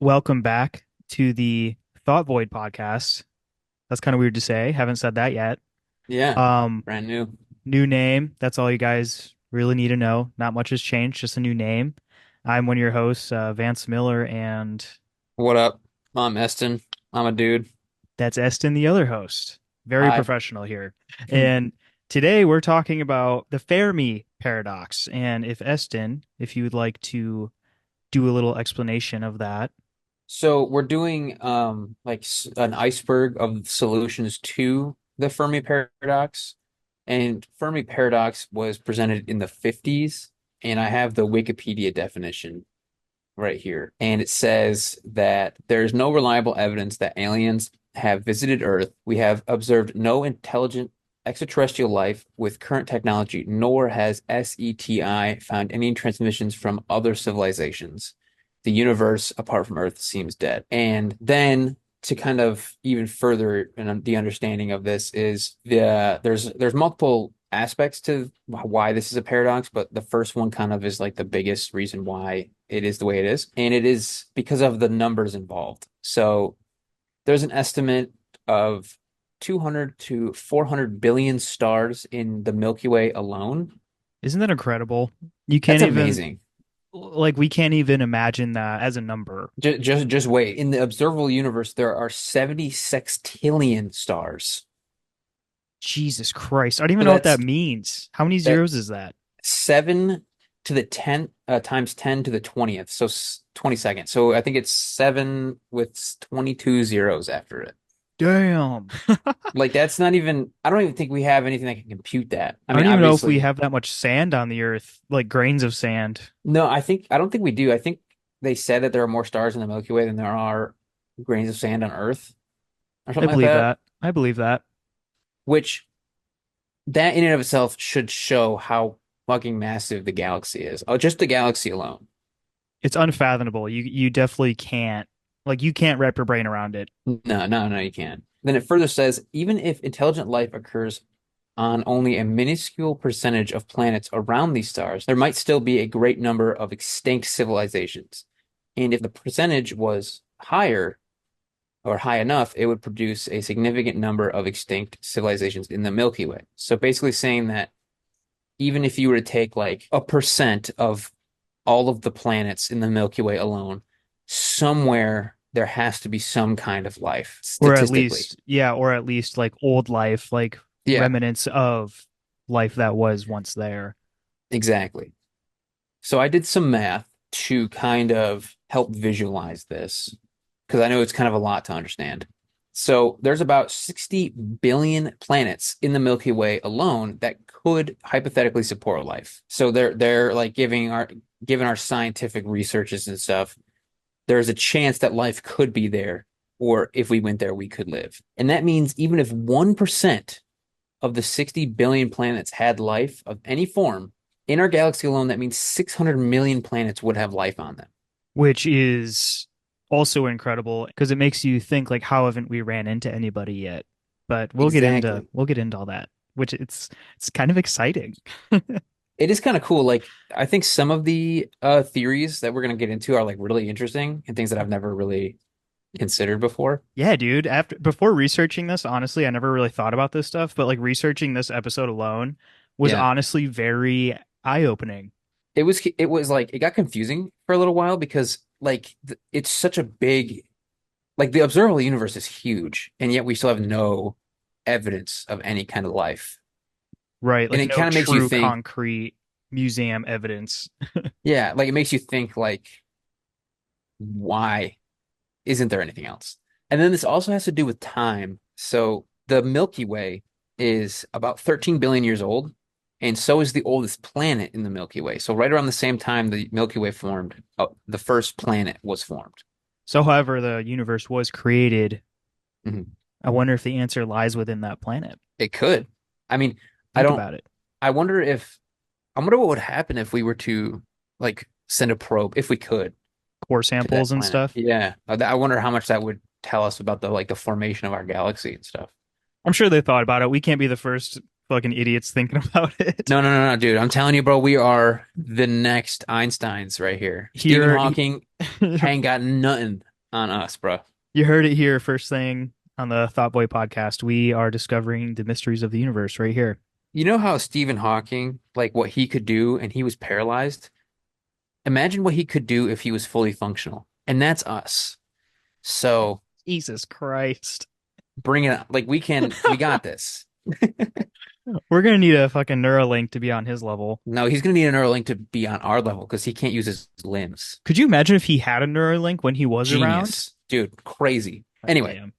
Welcome back to the Thought Void podcast. That's kind of weird to say. Haven't said that yet. Yeah, Um, brand new. New name. That's all you guys really need to know. Not much has changed, just a new name. I'm one of your hosts, Vance Miller, and What up? I'm Eston. I'm a dude. that's Eston, the other host. Very Hi. professional here. And today we're talking about the Fermi paradox. And if Eston, if you would like to do a little explanation of that. So we're doing an iceberg of solutions to the Fermi paradox. And Fermi paradox was presented in the 50s, and I have the Wikipedia definition right here. And it says that there's no reliable evidence that aliens have visited Earth. We have observed no intelligent extraterrestrial life with current technology, nor has SETI found any transmissions from other civilizations. The universe apart from Earth seems dead. And then to kind of even further the understanding of this is there's multiple aspects to why this is a paradox, but the first one kind of is like the biggest reason why it is the way it is, and it is because of the numbers involved. So there's an estimate of 200 to 400 billion stars in the Milky Way alone. Isn't that incredible? You can't That's even amazing. we can't even imagine that as a number. Just wait. In the observable universe, there are 70 sextillion stars. Jesus Christ. I don't even So know what that means. How many that zeros is that? 7 to the 10 times 10 to the 20th. So 22nd. So I think it's 7 with 22 zeros after it. Damn. Like that's not even, I don't even think we have anything that can compute that. I I mean, don't even know if we obviously, have that much sand on the earth, like grains of sand. no, I don't think we do. I think they said that there are more stars in the Milky Way than there are grains of sand on Earth or I something like believe that, that. I believe that. which that in and of itself should show how fucking massive the galaxy is. Oh, just the galaxy alone. It's unfathomable. You definitely can't you can't wrap your brain around it. No, you can't. Then it further says, even if intelligent life occurs on only a minuscule percentage of planets around these stars, there might still be a great number of extinct civilizations. And if the percentage was higher or high enough, it would produce a significant number of extinct civilizations in the Milky Way. So basically saying that even if you were to take like a percent of all of the planets in the Milky Way alone, somewhere there has to be some kind of life Or at statistically. least, yeah, or at least like old life, like Yeah, remnants of life that was once there. exactly. So I did some math to kind of help visualize this because I know it's kind of a lot to understand. So there's about 60 billion planets in the Milky Way alone that could hypothetically support life. So they're like given our scientific researches and stuff, there's a chance that life could be there, or if we went there, we could live. And that means even if 1% of the 60 billion planets had life of any form in our galaxy alone, that means 600 million planets would have life on them. Which is also incredible because it makes you think like how haven't we ran into anybody yet? But Exactly. we'll get into all that, which it's kind of exciting. It is kind of cool. Like, I think some of the theories that we're going to get into are like really interesting and things that I've never really considered before. Yeah, dude. After before researching this, honestly, I never really thought about this stuff, but like researching this episode alone was Yeah. honestly very eye-opening. It was like, it got confusing for a little while because like it's such a big, like the observable universe is huge, and yet we still have no evidence of any kind of life. Right, And like it no kind of makes you true think, concrete museum evidence. yeah, like it makes you think like, why isn't there anything else? And then this also has to do with time. So the Milky Way is about 13 billion years old, and so is the oldest planet in the Milky Way. So right around the same time the Milky Way formed, the first planet was formed. So, however, the universe was created. Mhm. I wonder if the answer lies within that planet. It could. I mean, I Think don't, about it. I wonder if, I wonder what would happen if we were to like send a probe, if we could, Core to that samples and planet. stuff. Yeah. I wonder how much that would tell us about the formation of our galaxy and stuff. I'm sure they thought about it. We can't be the first fucking idiots thinking about it. No, dude. I'm telling you, bro, we are the next Einsteins right here. Stephen Here, Hawking ain't got nothing. on us, bro. You heard it here first thing on the Thought Boy podcast. We are discovering the mysteries of the universe right here. You know how Stephen Hawking, like what he could do, and he was paralyzed? Imagine what he could do if he was fully functional. And that's us. So Jesus Christ. bring it on. Like we got this. We're gonna need a fucking Neuralink to be on his level. No, he's gonna need a Neuralink to be on our level because he can't use his limbs. Could you imagine if he had a Neuralink when he was around? Genius, dude, crazy. God Anyway, damn.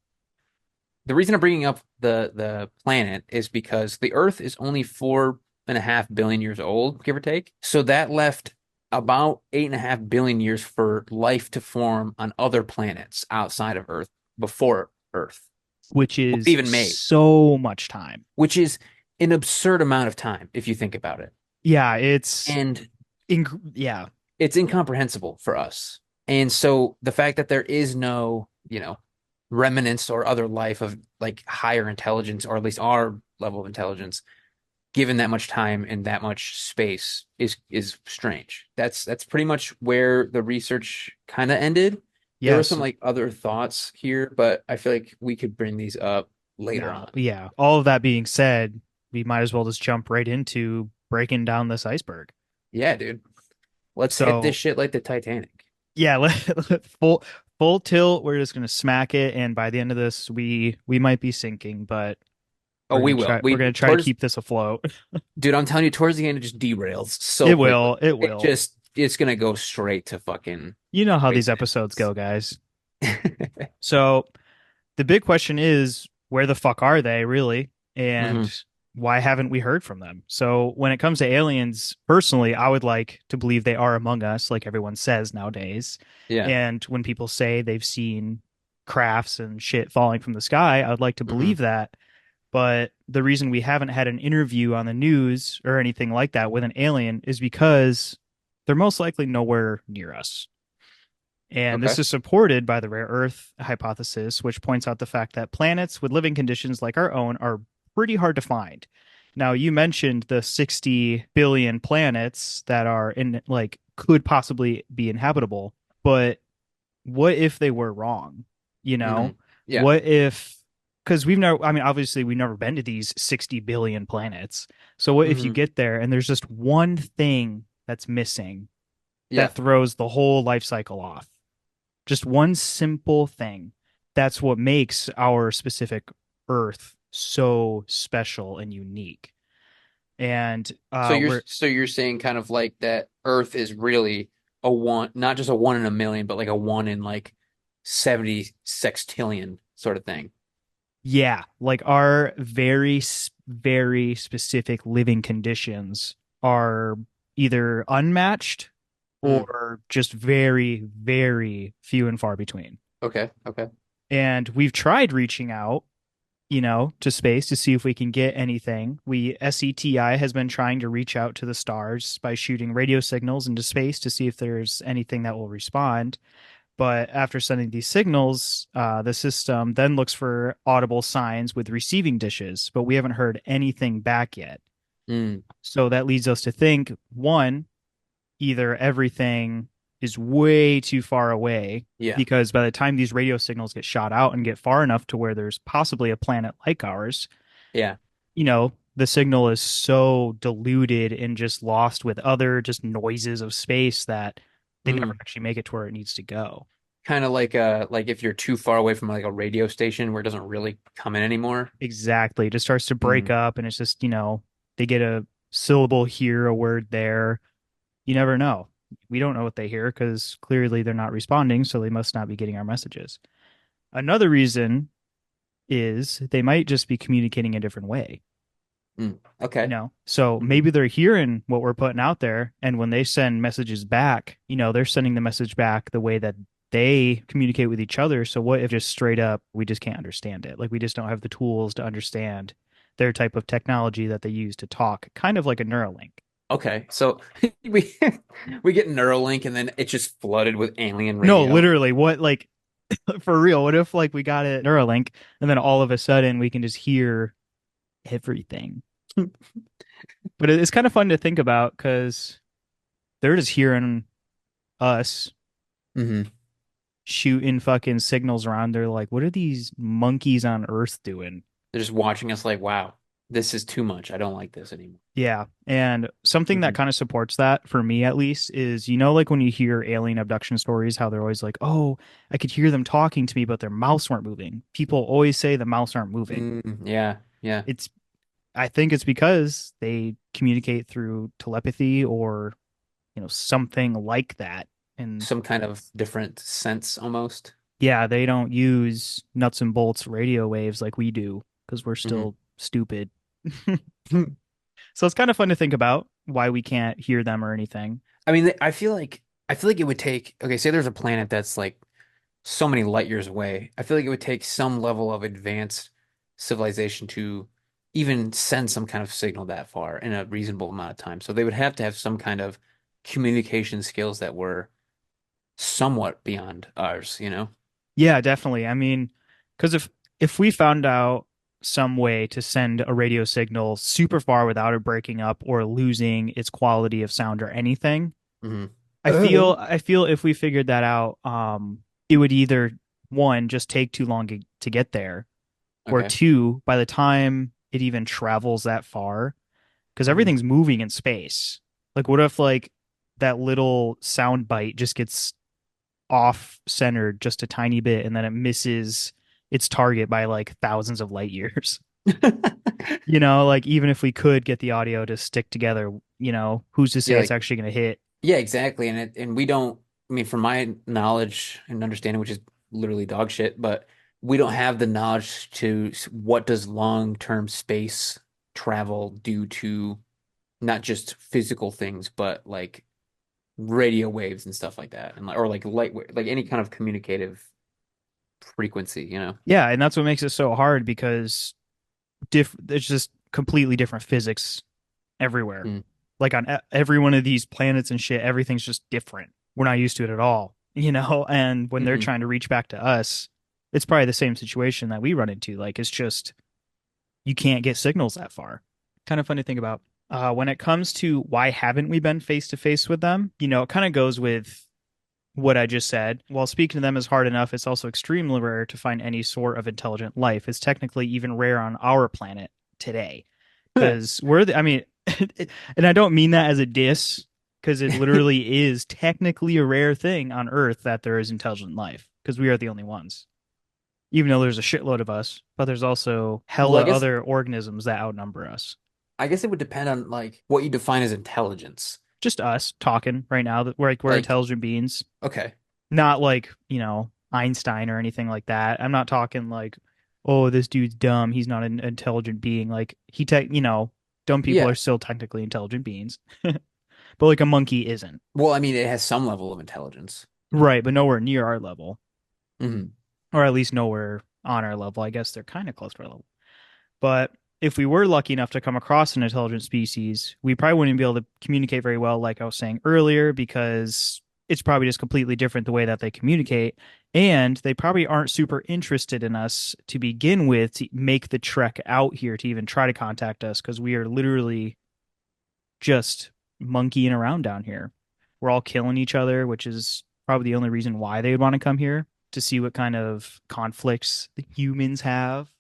the reason I'm bringing up the planet is because the Earth is only 4.5 billion years old, give or take. So that left about 8.5 billion years for life to form on other planets outside of Earth before Earth Which was is even made, so much time. which is an absurd amount of time if you think about it. Yeah, it's And yeah. it's incomprehensible for us. And so the fact that there is no, remnants or other life of like higher intelligence, or at least our level of intelligence, given that much time and that much space is strange. That's pretty much where the research kind of ended. There were Yes. some like other thoughts here, but I feel like we could bring these up later No. on. Yeah. All of that being said, we might as well just jump right into breaking down this iceberg. Yeah, dude. Let's hit this So shit like the Titanic. yeah, full tilt. We're just gonna smack it, and by the end of this, we might be sinking, but Oh, we will. we're We gonna try to towards keep this afloat. Dude, I'm telling you, towards the end, it just derails so It quickly. will. It It will. just, it's gonna go straight to fucking You know how these crazy episodes distance. go, guys. So the big question is, where the fuck are they really? And Hmm. why haven't we heard from them? So when it comes to aliens, personally, I would like to believe they are among us, like everyone says nowadays. Yeah. And when people say they've seen crafts and shit falling from the sky, I would like to Hmm. believe that. But the reason we haven't had an interview on the news or anything like that with an alien is because they're most likely nowhere near us. And Okay. this is supported by the rare earth hypothesis, which points out the fact that planets with living conditions like our own are pretty hard to find. Now, you mentioned the 60 billion planets that are in, like, could possibly be inhabitable, but what if they were wrong? You Hmm. know, Yeah. what if, because we've never, I mean, obviously, we've never been to these 60 billion planets. So, what if you Hmm. get there and there's just one thing that's missing Yeah. that throws the whole life cycle off? Just one simple thing. That's what makes our specific Earth so special and unique. And So you're saying kind of like that Earth is really a one, not just a one in a million, but like a one in like 70 sextillion sort of thing. yeah, like our very specific living conditions are either unmatched Mm. or just very few and far between. Okay. Okay. And we've tried reaching out, to space to see if we can get anything. SETI has been trying to reach out to the stars by shooting radio signals into space to see if there's anything that will respond. But after sending these signals, the system then looks for audible signs with receiving dishes, but we haven't heard anything back yet. Mm. So that leads us to think one, either everything is way too far away Yeah. because by the time these radio signals get shot out and get far enough to where there's possibly a planet like ours, Yeah. the signal is so diluted and just lost with other just noises of space that they never Mm. actually make it to where it needs to go. Kind of like if you're too far away from like a radio station where it doesn't really come in anymore. Exactly. It just starts to break Mm. up and it's just, they get a syllable here, a word there. You never know. We don't know what they hear because clearly they're not responding, so they must not be getting our messages. Another reason is they might just be communicating a different way, Mm. Okay. So Hmm. maybe they're hearing what we're putting out there, and when they send messages back, they're sending the message back the way that they communicate with each other. So what if just straight up we just can't understand it? Like we just don't have the tools to understand their type of technology that they use to talk, kind of like a Neuralink. Okay. So we we get Neuralink and then it's just flooded with alien No, radio. literally, what like for real? What if like we got a Neuralink and then all of a sudden we can just hear everything? But it's kind of fun to think about because they're just hearing us Hmm. shooting fucking signals around. They're like, what are these monkeys on Earth doing? They're just watching us like, wow, this is too much. I don't like this anymore. Yeah. And something that Hmm kind of supports that for me at least is, like when you hear alien abduction stories, how they're always like, oh, I could hear them talking to me, but their mouths weren't moving. People always say the mouths aren't moving. Yeah, yeah. It's, I think it's because they communicate through telepathy or, something like that. And Some kind of different sense almost. yeah, they don't use nuts and bolts radio waves like we do because we're Hmm still stupid. So it's kind of fun to think about why we can't hear them or anything. I mean, I feel like it would take, okay, say there's a planet that's like so many light years away. I feel like it would take some level of advanced civilization to even send some kind of signal that far in a reasonable amount of time. So they would have to have some kind of communication skills that were somewhat beyond ours, you know? Yeah, definitely. I mean, because if we found out some way to send a radio signal super far without it breaking up or losing its quality of sound or anything, Hmm I feel if we figured that out, it would either one just take too long to get there, or Okay. two, by the time it even travels that far, because hmm everything's moving in space. Like, what if like that little sound bite just gets off centered just a tiny bit and then it misses its target by like thousands of light years? Like even if we could get the audio to stick together, who's to Yeah, say it's like actually going to hit? yeah, exactly. And we don't, I mean, from my knowledge and understanding, which is literally dog shit, but we don't have the knowledge to what does long-term space travel do to not just physical things, but like radio waves and stuff like that, and like or like like any kind of communicative frequency, you know? Yeah, and that's what makes it so hard because it's just completely different physics everywhere. Mm, Like on every one of these planets and shit, everything's just different. We're not used to it at all, And when they're hmm trying to reach back to us, it's probably the same situation that we run into. Like it's just you can't get signals that far. Kind of fun to think about. When it comes to why haven't we been face to face with them, it kind of goes with what I just said. While speaking to them is hard enough, it's also extremely rare to find any sort of intelligent life. It's technically even rare on our planet today because I mean, and I don't mean that as a diss because it literally is technically a rare thing on Earth that there is intelligent life because we are the only ones. Even though there's a shitload of us, but there's also Well, hella other organisms that outnumber us. I guess it would depend on like what you define as intelligence. Just us talking right now that we're Like, intelligent beings, okay, not like, Einstein or anything like that. I'm not talking like, oh, this dude's dumb. He's not an intelligent being. Like dumb people yeah. are still technically intelligent beings, but like a monkey isn't. Well, I mean, it has some level of intelligence. Right, but nowhere near our level, Hmm or at least nowhere on our level. I guess they're kind of close to our level. But if we were lucky enough to come across an intelligent species, we probably wouldn't be able to communicate very well, like I was saying earlier, because it's probably just completely different the way that they communicate. And they probably aren't super interested in us to begin with to make the trek out here to even try to contact us because we are literally just monkeying around down here. We're all killing each other, which is probably the only reason why they would want to come here to see what kind of conflicts the humans have.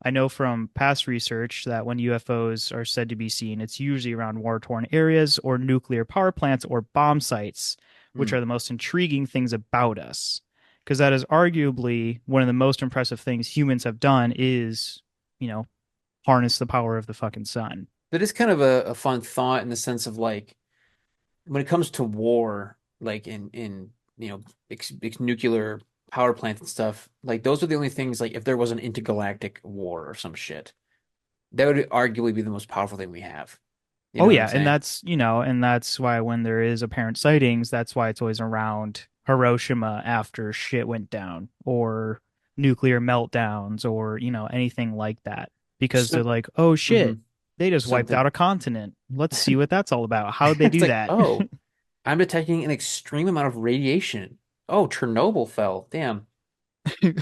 I know from past research that when UFOs are said to be seen, it's usually around war-torn areas or nuclear power plants or bomb sites, which Mm. are the most intriguing things about us. Because that is arguably one of the most impressive things humans have done is, you know, harness the power of the fucking sun. That is kind of a fun thought in the sense of like when it comes to war, like in nuclear power plants and stuff, like those are the only things like if there was an intergalactic war or some shit, that would arguably be the most powerful thing we have. You Oh know what I'm yeah, and saying? that's why when there is apparent sightings, that's why it's always around Hiroshima after shit went down or nuclear meltdowns or, anything like that because they're So, like, "Oh hmm shit, they just wiped something. out a continent. Let's see what that's all about. How'd they It's do like, that?" oh, I'm detecting an extreme amount of radiation. Oh, Chernobyl fell. Damn.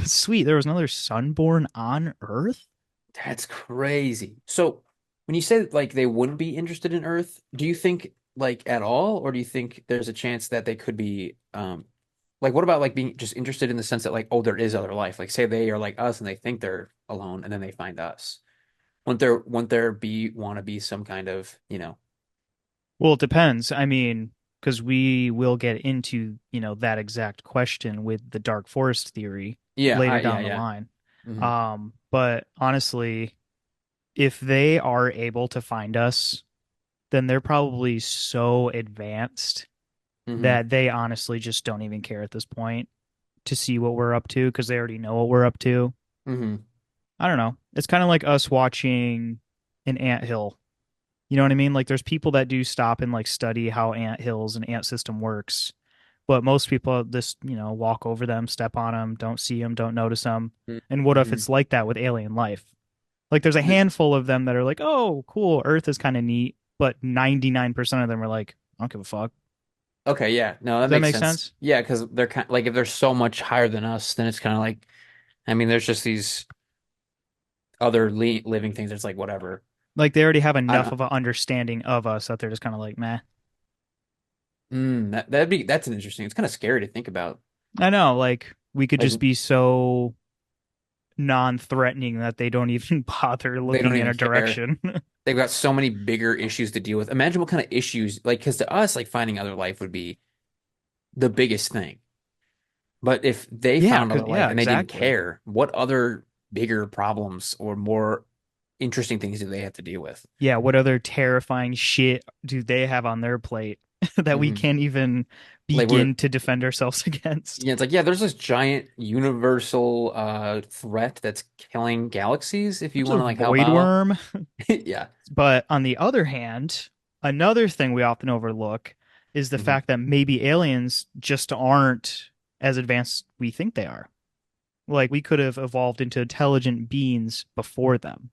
Sweet, there was another sun born on Earth? That's crazy. So when you say like they wouldn't be interested in Earth, do you think like at all, or do you think there's a chance that they could be Like, what about like being just interested in the sense that like, oh, there is other life. Like, say they are like us and they think they're alone, and then they find us. Wouldn't there be want to be some kind of, Well, it depends. I mean, because we will get into, that exact question with the dark forest theory later yeah, down the yeah. line. Hmm. But honestly, if they are able to find us, then they're probably so advanced Hmm. that they honestly just don't even care at this point to see what we're up to because they already know what we're up to. Hmm. I don't know. It's kind of like us watching an anthill. You know what I mean? Like there's people that do stop and like study how ant hills and ant system works, but most people just, walk over them, step on them, don't see them, don't notice them. And what if Hmm. it's like that with alien life? Like there's a handful of them that are like, "Oh, cool, Earth is kind of neat," but 99% of them are like, "I don't give a fuck." Okay, yeah. No, that Does that makes make sense. sense? Yeah, because they're kind like if they're so much higher than us, then it's kind of like, I mean, there's just these other living things. It's like whatever. Like they already have I enough don't. of an understanding of us that they're just kind of like, "Meh." That's an interesting. It's kind of scary to think about. I know, like we could Like just be so non-threatening that they don't even bother they don't looking in even a care. direction. They've got so many bigger issues to deal with. Imagine what kind of issues, like, because to us, like finding other life would be the biggest thing. But if they Yeah, found because other life yeah, and they didn't exactly. care, what other bigger problems or more interesting things do they have to deal with? Yeah, what other terrifying shit do they have on their plate that we Hmm. can't even Like we're begin to defend ourselves against? Yeah, it's like, yeah, there's this giant universal threat that's killing galaxies if you There's want a to like help void out. worm. Yeah. But on the other hand, another thing we often overlook is the Hmm. fact that maybe aliens just aren't as advanced we think they are. Like we could have evolved into intelligent beings before them.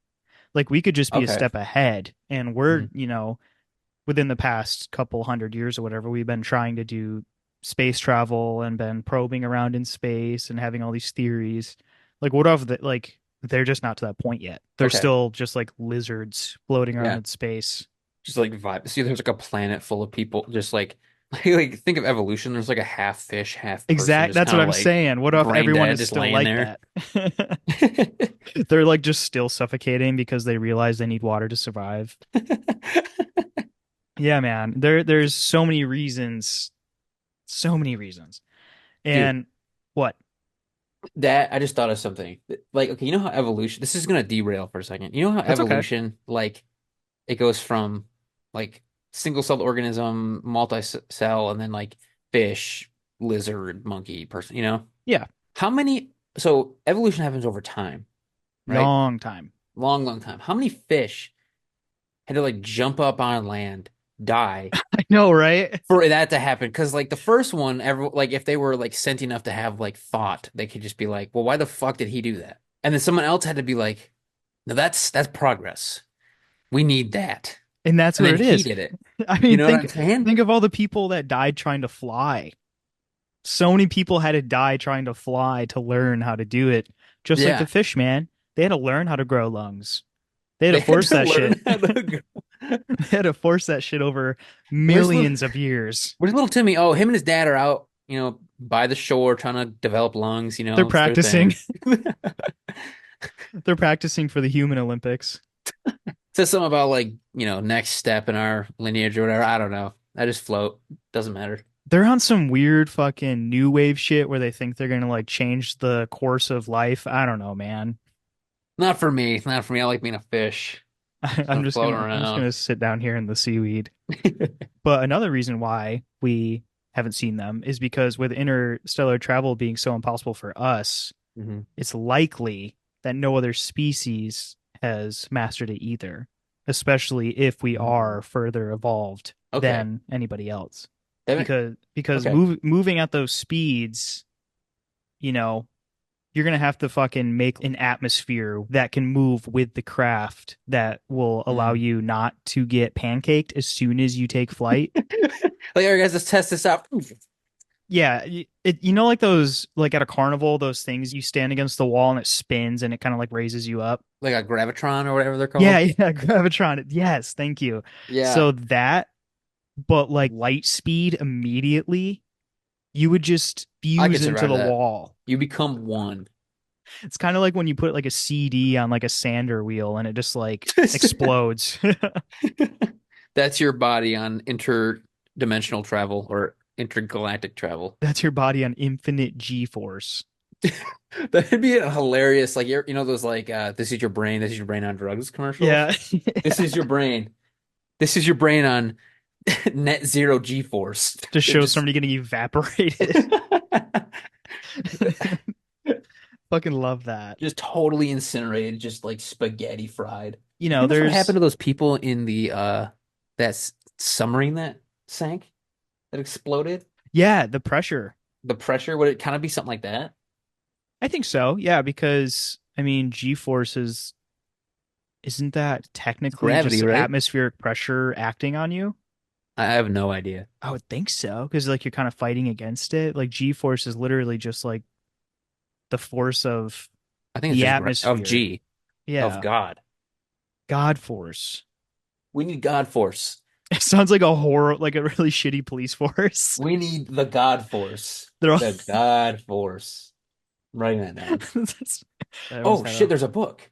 Like we could just be a Okay. step ahead and we're, Hmm. within the past couple hundred years or whatever, we've been trying to do space travel and been probing around in space and having all these theories. Like, what of the like? They're just not to that point yet. They're Okay. still just like lizards floating around Yeah. in space. Just like vibe. See, there's like a planet full of people, just like like think of evolution. There's like a half fish, half person, Exact. just That's kind what of I'm like saying. What if brain everyone dead, is just still laying like there. that? They're like just still suffocating because they realize they need water to survive. Yeah, man. There's so many reasons. So many reasons. Dude, And what? that I just thought of something. Like, okay, you know how evolution, this is gonna derail for a second. You know how That's okay. evolution, like, it goes from like single-celled organism, multi-cell, and then like fish, lizard, monkey, person, Yeah. How many, so evolution happens over time, right? Long time. Long, long time. How many fish had to like jump up on land, die I know, right? for that to happen? Because like the first one, like if they were like sentient enough to have like thought, they could just be like, well, why the fuck did he do that? And then someone else had to be like, no, that's progress. We need that. And that's And what then it he is. did it. I You mean, know what I'm saying? think of all the people that died trying to fly. So many people had to die trying to fly to learn how to do it. Just like the Yeah. fish, man. They had to learn how to grow lungs. They had to They had force to that learn shit. how to go. They had to force that shit over Where's little millions of years. where's little Timmy? Oh, him and his dad are out, by the shore trying to develop lungs, They're it's their practicing. thing. They're practicing for the human Olympics. Says something about like, next step in our lineage or whatever. I don't know. I just float. Doesn't matter. They're on some weird fucking new wave shit where they think they're gonna like change the course of life. I don't know, man. Not for me. Not for me. I like being a fish. Just I'm gonna just float gonna I'm just around. gonna sit down here in the seaweed. But another reason why we haven't seen them is because with interstellar travel being so impossible for us, Hmm. it's likely that no other species has mastered it either, especially if we are further evolved Okay. than anybody else. That Because okay. moving at those speeds, you know, you're gonna have to fucking make an atmosphere that can move with the craft that will allow Mm. you not to get pancaked as soon as you take flight. Like, all right, guys, let's test this out. Yeah, like those, like at a carnival, those things you stand against the wall and it spins and it kind of like raises you up. Like a gravitron or whatever they're Yeah, called. yeah, Gravitron. Yes, thank you. Yeah. So that, but like light speed immediately. You would just I fuse could into survive the that. wall. You become one. It's kind of like when you put like a CD on like a sander wheel and it just like explodes. That's your body on interdimensional travel or intergalactic travel. That's your body on infinite G-force. That'd be a hilarious, like you know those like this is your brain on drugs commercials. Yeah. This is your brain. This is your brain on net zero G-force. To It show just somebody getting evaporated. Fucking love that. just totally incinerated, just like spaghetti fried. You You know, think that's what happened there's to those people in the that submarine that sank, that exploded? yeah, the pressure. The pressure, would it kind of be something like that? I think so. Yeah, because I mean, G-forces isn't that It's technically gravity, just right? atmospheric pressure acting on you? I have no idea. I would think so, because like you're kind of fighting against it. Like G-force is literally just like the force of I think it's the just of atmosphere. G, of Yeah. God. God force. We need God Force. It sounds like a horror, like a really shitty police force. We need the God Force. They're all The God Force. I'm writing that down. I almost Oh had shit, a there's a book.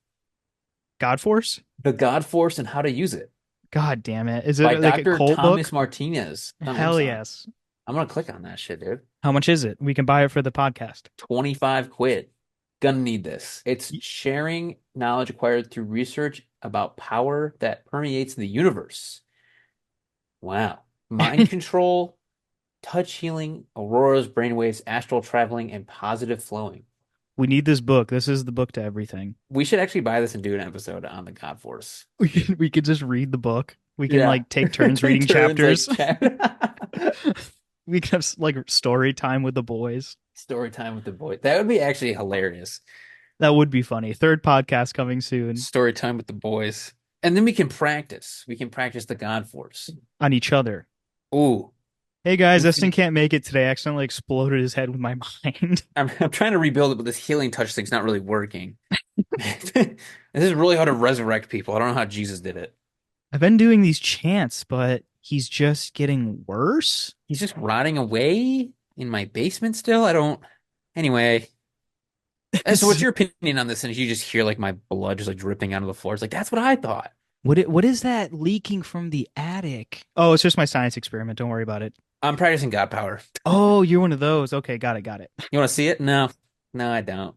God force. The God Force and How to Use It God damn it! Is it by like a Dr. cult Thomas book? Martinez on Hell Amazon. yes. I'm gonna click on that shit, dude. How much is it? We can buy it for the podcast. 25 quid. Gonna need this. It's Y- sharing knowledge acquired through research about power that permeates the universe. Wow. Mind control, touch healing, auroras, brainwaves, astral traveling, and positive flowing. We need this book. This is the book to everything. We should actually buy this and do an episode on the God Force. We could just read the book. We can Yeah. like take turns Take reading turns chapters. like chat. We could have like story time with the boys. Story time with the boy. That would be actually hilarious. That would be funny. Third podcast coming soon Story time with the boys. And then we can practice. We can practice the God Force. on each other. Ooh, Hey guys, Eston infinite. can't make it today. I accidentally exploded his head with my mind. I'm trying to rebuild it, but this healing touch thing's not really working. This is really hard to resurrect people. I don't know how Jesus did it. I've been doing these chants, but he's just getting worse. He's just rotting away in my basement still. I don't. Anyway, so what's your opinion on this? And you just hear like my blood just like dripping out of the floor. It's like that's what I thought. What is that leaking from the attic? Oh, it's just my science experiment. Don't worry about it. I'm practicing God power. Oh, you're one of those. Okay, got it, got it. You want to see it? No, no, I don't.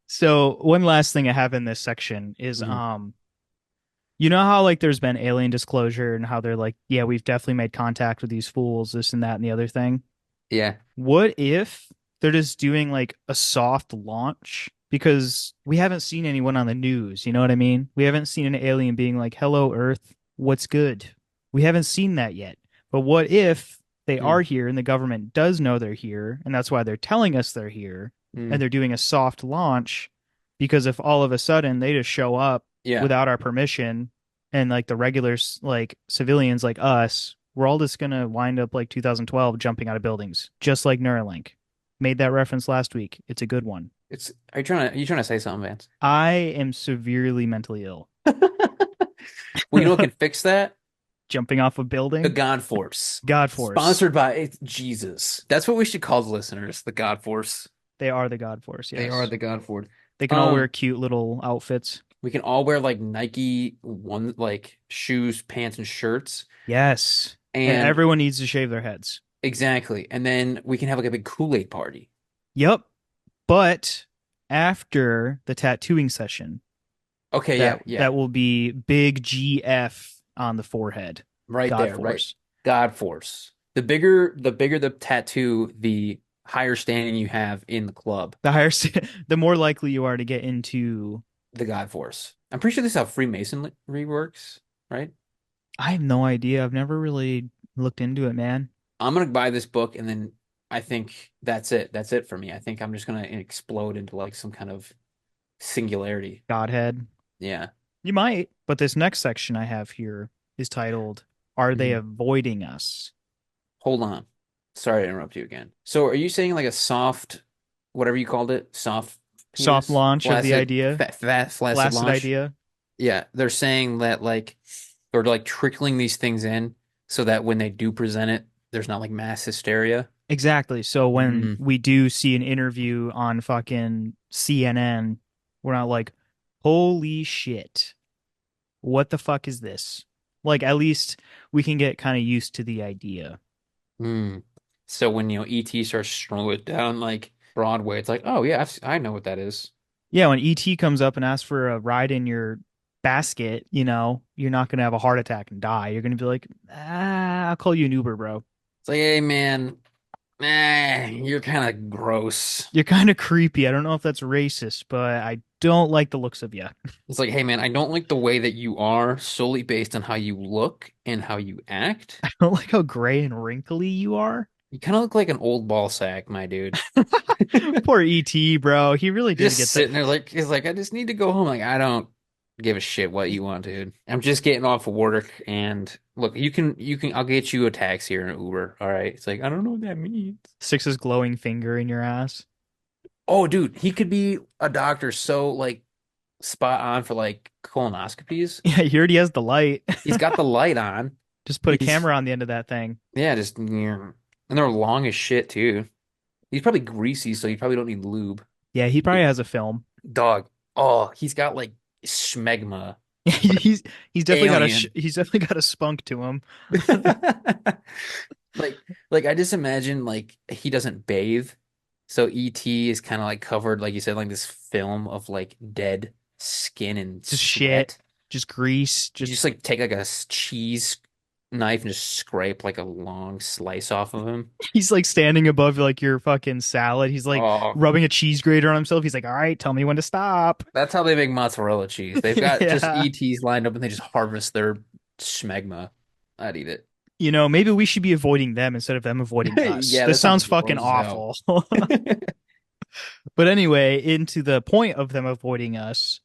So one last thing I have in this section is Mhm. you know how like there's been alien disclosure and how they're like, yeah, we've definitely made contact with these fools, this and that and the other thing. Yeah. What if they're just doing like a soft launch? Because we haven't seen anyone on the news, you know what I mean? We haven't seen an alien being like, "Hello, Earth, what's good?" We haven't seen that yet. But what if they Mm, are here and the government does know they're here, and that's why they're telling us they're here, and mm. they're doing a soft launch? Because if all of a sudden they just show up Yeah. without our permission, and like the regulars, like civilians like us, we're all just gonna wind up like 2012 jumping out of buildings, just like Neuralink. Made that reference last week. It's a good one. It's. Are you trying to say something, Vance? I am severely mentally ill. Well, you know what can fix that? Jumping off a The building. God Force. God Force. Sponsored by Jesus. That's what we should call the listeners, the God Force. They are the God Force, They are yes. the God Force. They can all wear Um, cute little outfits. we can all wear like Nike one like shoes, pants, and shirts. Yes. And And everyone needs to shave their heads. exactly. And then we can have like a big Kool-Aid party. Yep. But after the tattooing session, Okay, that yeah, yeah. that will be big GF on the forehead. Right God there, right. Force. God Force. The bigger the tattoo, the higher standing you have in the club. The higher, the more likely you are to get into. The God Force. I'm pretty sure this is how Freemasonry works, right? I have no idea. I've never really looked into it, man. I'm gonna buy this book and then I think that's it. That's it for me. I think I'm just gonna explode into like some kind of singularity. Godhead. Yeah. You might, but this next section I have here is titled, Are They Mhm. Avoiding Us? Hold on. Sorry to interrupt you again. So are you saying like a soft, whatever you called it, soft Soft penis, launch of the flaccid, idea, flaccid flaccid launch? idea. Yeah, they're saying that like they're like trickling these things in so that when they do present it, there's not like mass hysteria. Exactly. So when Mm, we do see an interview on fucking CNN, we're not like, holy shit, what the fuck is this? Like, at least we can get kind of used to the idea. mm. So when ET starts slowing it down like Broadway, it's like, oh yeah, I know what that is. Yeah, when ET comes up and asks for a ride in your basket, you're not gonna have a heart attack and die. You're gonna be like, I'll call you an Uber, bro. It's like, hey man, you're kind of gross. You're kind of creepy. I don't know if that's racist, but I don't like the looks of you. It's like, hey man, I don't like the way that you are solely based on how you look and how you act. I don't like how gray and wrinkly you are. You kind of look like an old ball sack, my dude. Poor ET, bro. He really did Just get the sitting there like he's like, I just need to go home. Like, I don't give a shit what you want, dude. I'm just getting off of work and look, I'll get you a taxi or an Uber. All right. It's like, I don't know what that means. sticks his glowing finger in your ass. Oh, dude, he could be a doctor so like spot on for like colonoscopies. Yeah, he already has the light. He's got the light on. Just put a He's camera on the end of that thing. yeah, just and they're long as shit too. He's probably greasy, so you probably don't need lube. Yeah, he probably has a film. Dog. Oh, he's got like smegma. He's he's definitely got Alien. he's definitely got a spunk to him. Like I just imagine like he doesn't bathe. So ET is kind of like covered, like you said, like this film of like dead skin and Just shit, sweat. just grease, You just just like take like a cheese knife and just scrape like a long slice off of him. he's like standing above like your fucking salad. He's like Oh, rubbing a cheese grater on himself. He's like, "All right, tell me when to stop." that's how they make mozzarella cheese. They've got just Yeah. ETs lined up and they just harvest their smegma. I'd eat it. Maybe we should be avoiding them instead of them avoiding us. Yeah, This that sounds sounds fucking gross as hell. awful. But anyway, into the point of them avoiding us,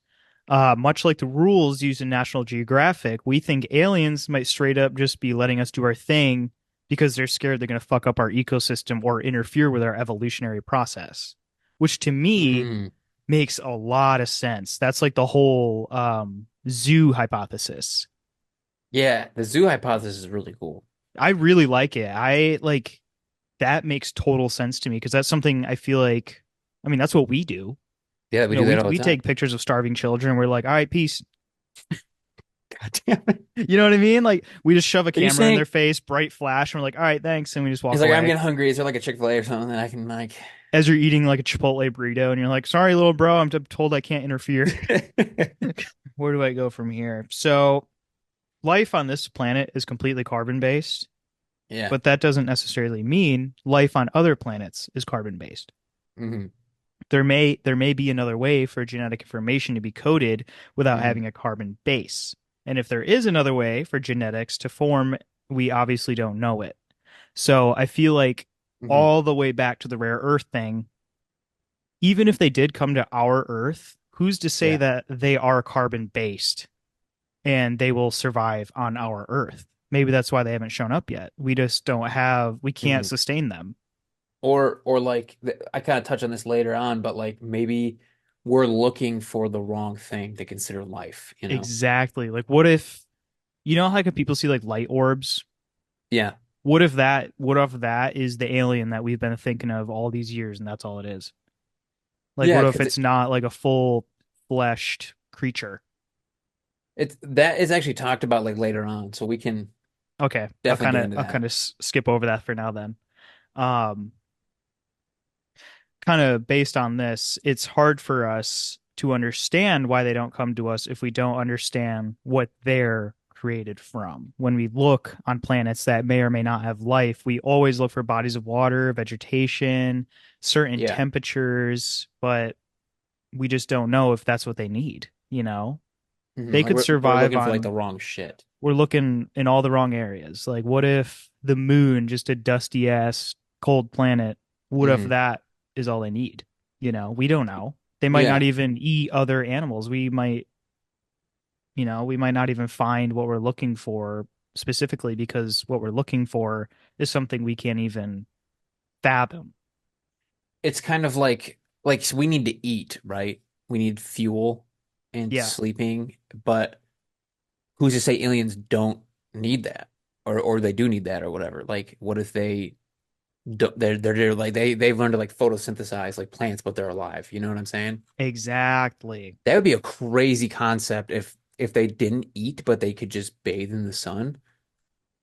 much like the rules used in National Geographic, we think aliens might straight up just be letting us do our thing because they're scared they're going to fuck up our ecosystem or interfere with our evolutionary process, which to me Mm. makes a lot of sense. That's like the whole zoo hypothesis. Yeah, the zoo hypothesis is really cool. I really like it. I like that makes total sense to me because that's something I feel like, I mean, that's what we do. Yeah, we do We that all the we time. take pictures of starving children. And we're like, all right, peace. God damn it. You know what I mean? Like we just shove a Are you camera in their saying face, bright flash, and we're like, all right, thanks, and we just he's walk like, I'm away. getting hungry. Is there like a Chick-fil-A or something that I can like As you're eating like a Chipotle burrito, and you're like, sorry, little bro, I'm told I can't interfere. Where do I go from here? So life on this planet is completely carbon based, Yeah. but that doesn't necessarily mean life on other planets is carbon based. Hmm. There may be another way for genetic information to be coded without Hmm. having a carbon base. And if there is another way for genetics to form, we obviously don't know it. So I feel like Hmm. all the way back to the rare earth thing, even if they did come to our earth, who's to say Yeah. that they are carbon based and they will survive on our earth? Maybe that's why they haven't shown up yet. We can't Hmm. sustain them. Or like I kind of touch on this later on, but like maybe we're looking for the wrong thing to consider life, you know? Exactly. Like, what if, how can people see like light orbs? Yeah. What if that is the alien that we've been thinking of all these years and that's all it is? Like Yeah, what if because it's not like a full fleshed creature? it's that is actually talked about like later on, so we can Okay, I'll definitely kind get of into I'll that. kind of skip over that for now then. Um Kind of based on this, it's hard for us to understand why they don't come to us if we don't understand what they're created from. When we look on planets that may or may not have life, we always look for bodies of water, vegetation, certain Yeah. temperatures, but we just don't know if that's what they need. Hmm. They Like could we're survive looking for like on, the wrong shit. we're looking in all the wrong areas. Like, what if the moon, just a dusty ass cold planet, what if Hmm. that is all they need? We don't know. They might not Yeah. even eat other animals. We might not even find what we're looking for specifically because what we're looking for is something we can't even fathom. It's kind of like so we need to eat, right? We need fuel and Yeah. sleeping, but who's to say aliens don't need that? Or they do need that or whatever. Like what if they They're like they've learned to like photosynthesize like plants, but they're alive. You know what I'm saying? Exactly. That would be a crazy concept if they didn't eat, but they could just bathe in the sun.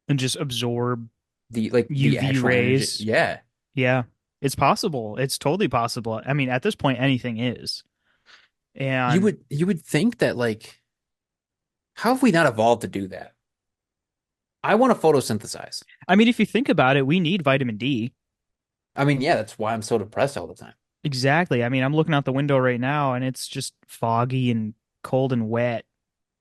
And just absorb The UV actual energy. rays. Yeah. Yeah. It's possible. It's totally possible. I mean, at this point, anything is. You And would you would think that like how have we not evolved to do that? I want to photosynthesize. I mean, if you think about it, we need vitamin D. I mean, yeah, that's why I'm so depressed all the time. Exactly. I mean, I'm looking out the window right now and it's just foggy and cold and wet.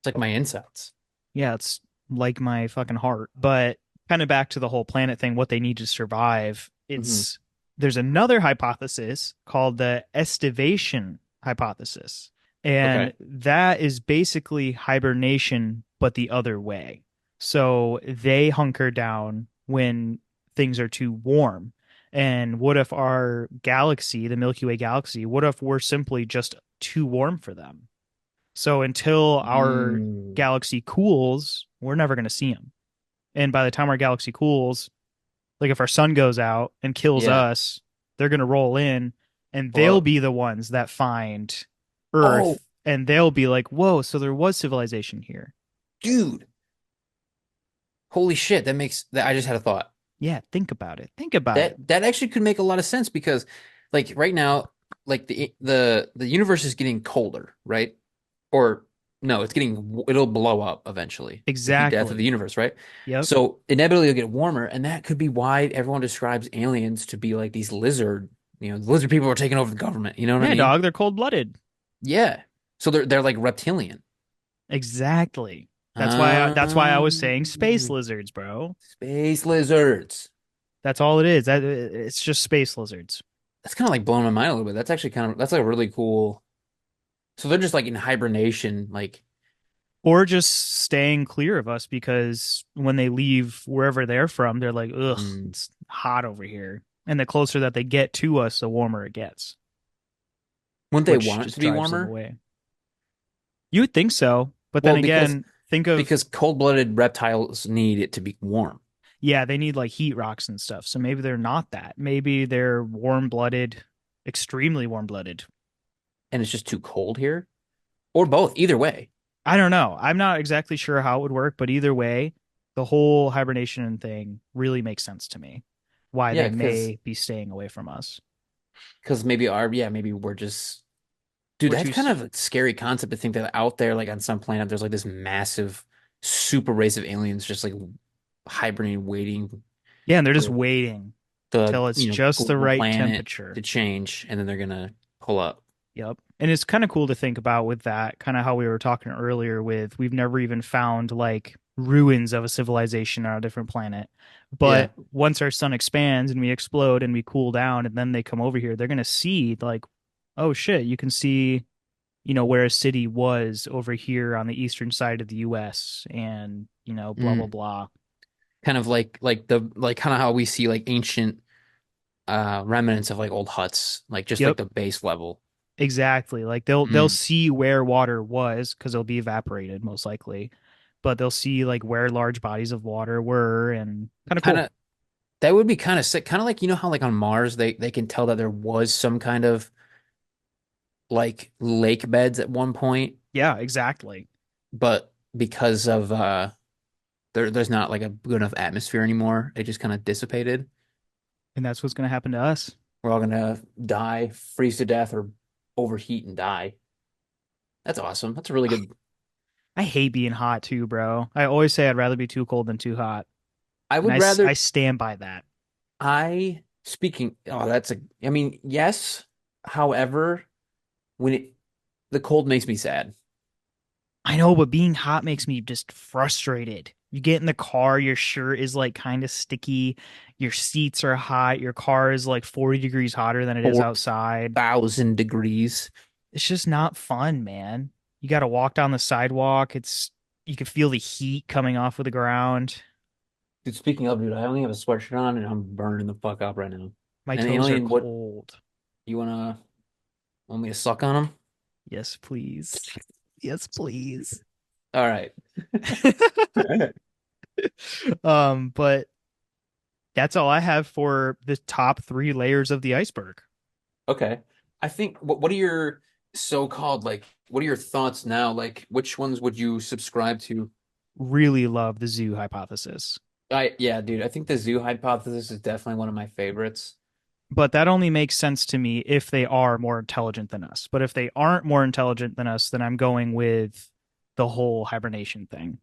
It's like my insides. Yeah, it's like my fucking heart. But kind of back to the whole planet thing, what they need to survive. Hmm. It's there's another hypothesis called the estivation hypothesis. And Okay. that is basically hibernation, but the other way. So they hunker down when things are too warm. And what if our galaxy, the Milky Way galaxy, what if we're simply just too warm for them? So until our Mm, galaxy cools, we're never going to see them. And by the time our galaxy cools, like if our sun goes out and kills yeah. us, they're going to roll in and they'll Whoa. be the ones that find Oh, Earth and they'll be like, whoa, so there was civilization here. dude. Holy shit. That makes that I just had a thought. Yeah, think about it. Think about it. That actually could make a lot of sense because like right now, like the universe is getting colder, right? Or no, it'll blow up eventually. The heat death of the Exactly. universe, right? Yep. So inevitably it'll get warmer, and that could be why everyone describes aliens to be like these the lizard people are taking over the government. You know what I Yeah, mean? dog, they're cold-blooded. Yeah. So they're like reptilian. Exactly. That's why I was saying space Um, lizards, bro. Space lizards. That's all it is. That it's just space lizards. That's kind of like blowing my mind a little bit. That's actually that's like really cool. So they're just like in hibernation, like Or just staying clear of us because when they leave wherever they're from, they're like, ugh, mm, it's hot over here. And the closer that they get to us, the warmer it gets, wouldn't they which want it just to be drives them warmer? away. You would think so. But then Well, because again, think of, because cold-blooded reptiles need it to be warm, yeah, they need like heat rocks and stuff. So maybe they're not that. Maybe they're warm blooded, extremely warm blooded. and it's just too cold here, or both. Either way, I don't know. I'm not exactly sure how it would work, but either way, the whole hibernation thing really makes sense to me. Why yeah, they because may be staying away from us. maybe we're just dude. We're That's too, kind of a scary concept to think that out there, like on some planet, there's like this massive super race of aliens just like hibernating, waiting yeah, and they're just for waiting the till it's you know just the global right planet to temperature. change, and then they're gonna pull up. Yep. And it's kind of cool to think about with that, kind of how we were talking earlier with we've never even found like ruins of a civilization on a different planet. Yeah. But once our sun expands and we explode and we cool down and then they come over here, they're gonna see like, oh shit, you can see, where a city was over here on the eastern side of the US and, blah blah Mm. blah. Kind of like kind of how we see like ancient remnants of like old huts, like just like Yep. the base level. Exactly. Like they'll Mm. see where water was because it'll be evaporated most likely, but they'll see like where large bodies of water were and kind of Kind cool. of that would be kind of sick. Kind of like how like on Mars they can tell that there was some kind of like lake beds at one point, Yeah, exactly. but because of there's not like a good enough atmosphere anymore, it just kind of dissipated. And that's what's going to happen to us. We're all gonna die, freeze to death, or overheat and die. That's awesome. That's a really good. I hate being hot too, bro. I always say I'd rather be too cold than too hot, I and would I rather stand by that. speaking. Oh, I mean, yes. However, when the cold makes me sad. I know, but being hot makes me just frustrated. You get in the car, your shirt is like kind of sticky, your seats are hot, your car is like 40 degrees hotter than it is outside. 4,000 degrees. It's just not fun, man. You got to walk down the sidewalk. You can feel the heat coming off of the ground. Dude, speaking of, dude, I only have a sweatshirt on and I'm burning the fuck up right now. My And toes are alien, what cold. you want me to suck on them? Yes, please. Yes, please. All right. But That's all I have for the top three layers of the iceberg. Okay. I think what are your so-called like what are your thoughts now? Like which ones would you subscribe to? Really love the zoo hypothesis. Yeah, dude, I think the zoo hypothesis is definitely one of my favorites. But that only makes sense to me if they are more intelligent than us. But if they aren't more intelligent than us, then I'm going with the whole hibernation thing.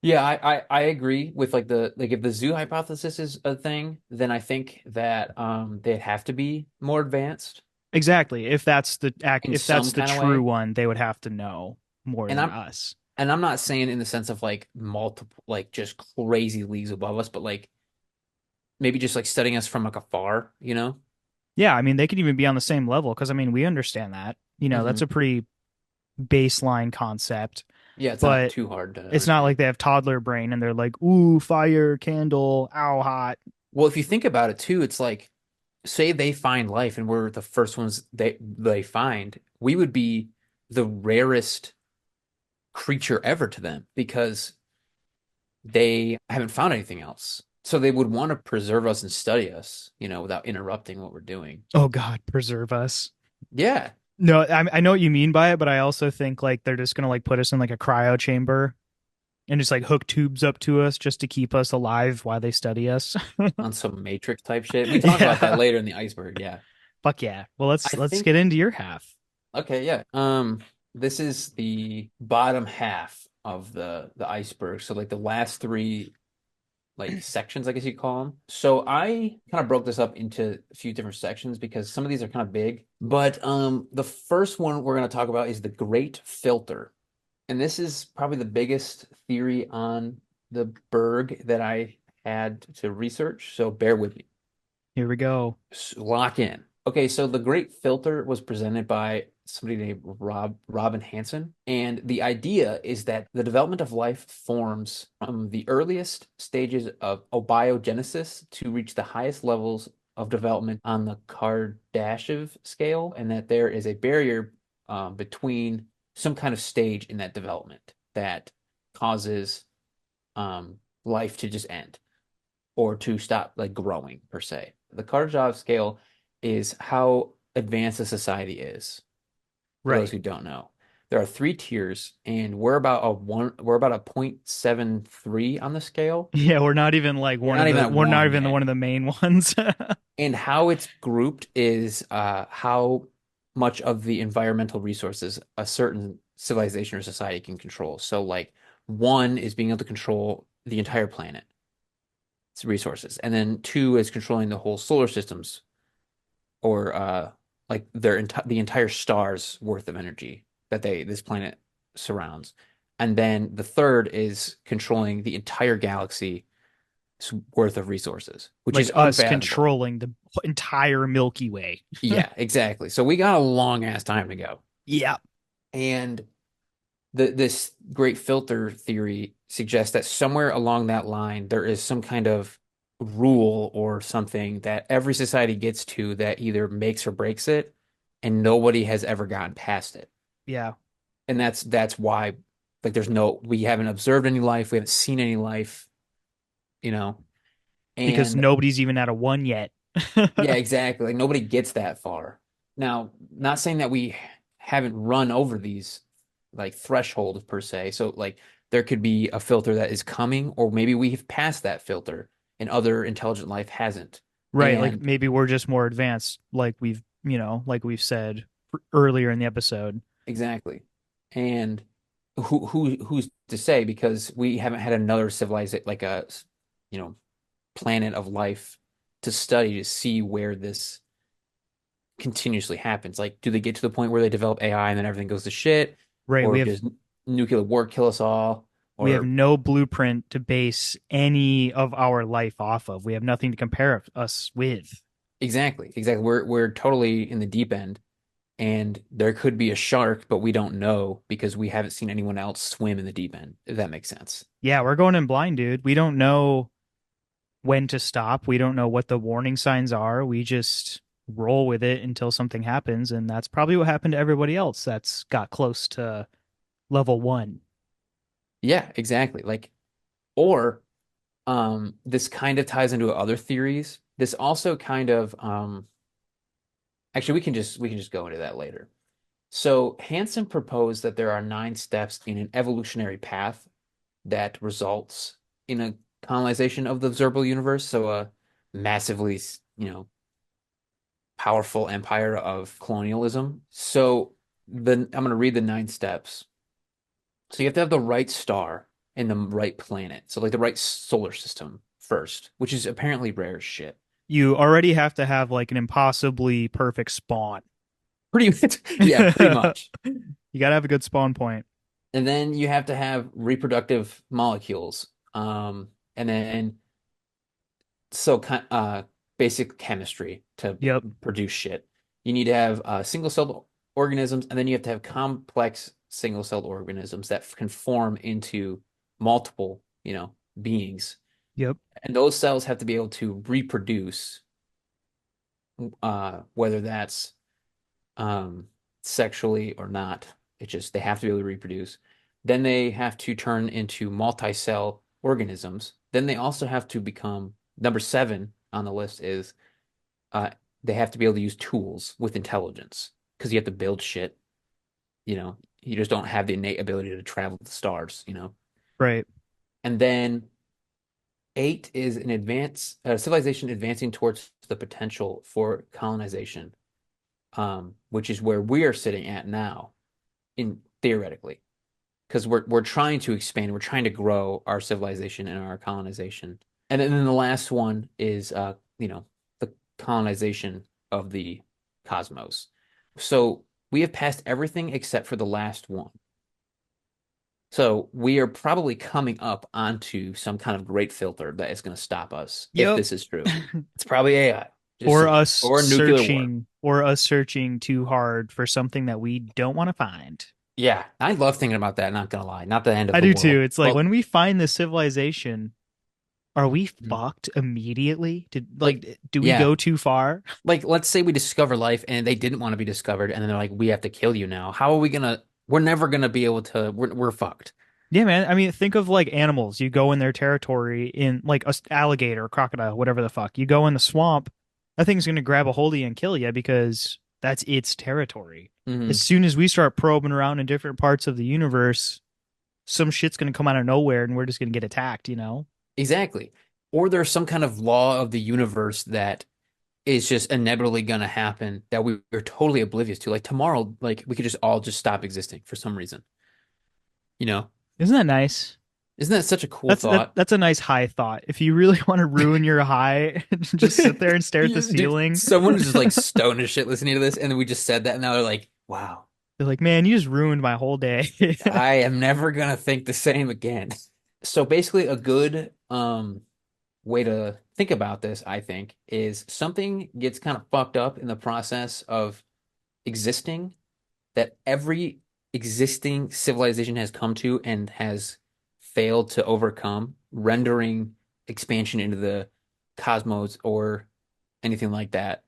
Yeah, I agree with like the like if the zoo hypothesis is a thing, then I think that they'd have to be more advanced Exactly. If that's the act, in if that's some the kind of true way. one, they would have to know more And than I'm us. and I'm not saying in the sense of like multiple like just crazy leagues above us, but like maybe just like studying us from like afar, you know? Yeah, I mean, they could even be on the same level because I mean, we understand that. That's Hmm. a pretty baseline concept, Yeah, it's not but too hard to it's not understand. like they have toddler brain and they're like, ooh, fire, candle, ow, hot. Well, if you think about it too, it's like say they find life and we're the first ones they find, we would be the rarest creature ever to them because they haven't found anything else. So they would want to preserve us and study us, without interrupting what we're doing. Oh God, preserve us. Yeah, No, I know what you mean by it, but I also think like they're just gonna like put us in like a cryo chamber and just like hook tubes up to us just to keep us alive while they study us. on some Matrix type shit. We talk about that Yeah. later in the iceberg. Yeah. Fuck yeah. Well, I let's get think into your half. okay, yeah. This is the bottom half of the iceberg. So like the last three like sections, I guess you call them. So I kind of broke this up into a few different sections because some of these are kind of big. But the first one we're going to talk about is the Great Filter. And this is probably the biggest theory on the Berg that I had to research. So bear with me. Here we go. Lock in. Okay, so the Great Filter was presented by somebody named Robin Hanson, and the idea is that the development of life forms from the earliest stages of abiogenesis to reach the highest levels of development on the Kardashev scale, and that there is a barrier between some kind of stage in that development that causes life to just end or to stop like growing per se. The Kardashev scale is how advanced a society is. For those Right. who don't know, there are three tiers, and we're about a one. We're about a 0.73 on the scale. Yeah, we're not even like We're not even at we're not one even yet. one of the main ones. And how it's grouped is how much of the environmental resources a certain civilization or society can control. So, like, one is being able to control the entire planet, its resources, and then two is controlling the whole solar systems or like the entire star's worth of energy that this planet surrounds. And then the third is controlling the entire galaxy's worth of resources, which Like is us unfathomable. controlling the entire Milky Way. Yeah, exactly. So we got a long ass time to go. Yeah. And this great filter theory suggests that somewhere along that line there is some kind of rule or something that every society gets to that either makes or breaks it, and nobody has ever gotten past it. Yeah. And that's why like we haven't observed any life, we haven't seen any life, you know. Because And nobody's even at a one yet. yeah, exactly. Like nobody gets that far. Now, not saying that we haven't run over these like thresholds per se. So like there could be a filter that is coming, or maybe we've passed that filter and other intelligent life hasn't. Right. Like And maybe we're just more advanced, like like we've said earlier in the episode. exactly. And who's to say because we haven't had another civilization like a you know planet of life to study to see where this continuously happens. Like, do they get to the point where they develop AI and then everything goes to shit, Right. or does nuclear war kill us all? We have Or no blueprint to base any of our life off of. We have nothing to compare us with. exactly, we're totally in the deep end, and there could be a shark, but we don't know because we haven't seen anyone else swim in the deep end. If that makes sense. Yeah, we're going in blind, dude. We don't know when to stop. We don't know what the warning signs are. We just roll with it until something happens. And that's probably what happened to everybody else that's got close to level one. Yeah, exactly. Like, or This kind of ties into other theories. This also kind of actually we can just go into that later. So Hansen proposed that there are 9 steps in an evolutionary path that results in a colonization of the observable universe. So a massively, powerful empire of colonialism. So I'm going to read the 9 steps. So you have to have the right star and the right planet. So like the right solar system first, which is apparently rare as shit. You already have to have like an impossibly perfect spawn. Pretty much, yeah, pretty You much. gotta have a good spawn point. And then you have to have reproductive molecules. And then basic chemistry to Yep, produce shit. You need to have single-celled organisms, and then you have to have complex single-celled organisms that can form into multiple, beings. yep, And those cells have to be able to reproduce, whether that's um, sexually or not. It just they have to be able to reproduce. Then they have to turn into multi-cell organisms. Then they also have to become number 7 on the list is uh, they have to be able to use tools with intelligence because you have to build shit. You just don't have the innate ability to travel the stars. right. And then 8 is an civilization advancing towards the potential for colonization, which is where we are sitting at now, in theoretically, because we're trying to expand, we're trying to grow our civilization and our colonization. And then the last one is the colonization of the cosmos. So we have passed everything except for the last one. So we are probably coming up onto some kind of great filter that is going to stop us if Yep. this is true. It's probably AI, just Or saying, us or nuclear war. searching, or us searching too hard for something that we don't want to find. Yeah, I love thinking about that, not gonna lie. Not the end of I the do too. world. It's like Well, when we find this civilization, are we mhm. fucked immediately? Did like, like do we yeah, go too far? like let's say we discover life and they didn't want to be discovered, and then they're like, we have to kill you now. How are we gonna? We're never gonna be able to. We're fucked. Yeah, man. I mean, think of like animals. You go in their territory in like a alligator, crocodile, whatever the fuck. You go in the swamp, that thing's gonna grab a hold of you and kill you because that's its territory. As Hmm. soon as we start probing around in different parts of the universe, some shit's gonna come out of nowhere and we're just gonna get attacked, you know? Exactly. Or there's some kind of law of the universe that is just inevitably gonna happen that we're totally oblivious to. Like tomorrow, like we could just all just stop existing for some reason. You know? Isn't that nice? Isn't that such a cool That thought? that's a nice high thought. If you really want to ruin your high, just sit there and stare at the Dude, ceiling. someone is just like stoned as shit listening to this, and then we just said that, and now they're like, "Wow, They're like, man, you just ruined my whole day. I am never gonna think the same again." So basically, a good way to think about this, I think, is something gets kind of fucked up in the process of existing that every existing civilization has come to and has failed to overcome, rendering expansion into the cosmos or anything like that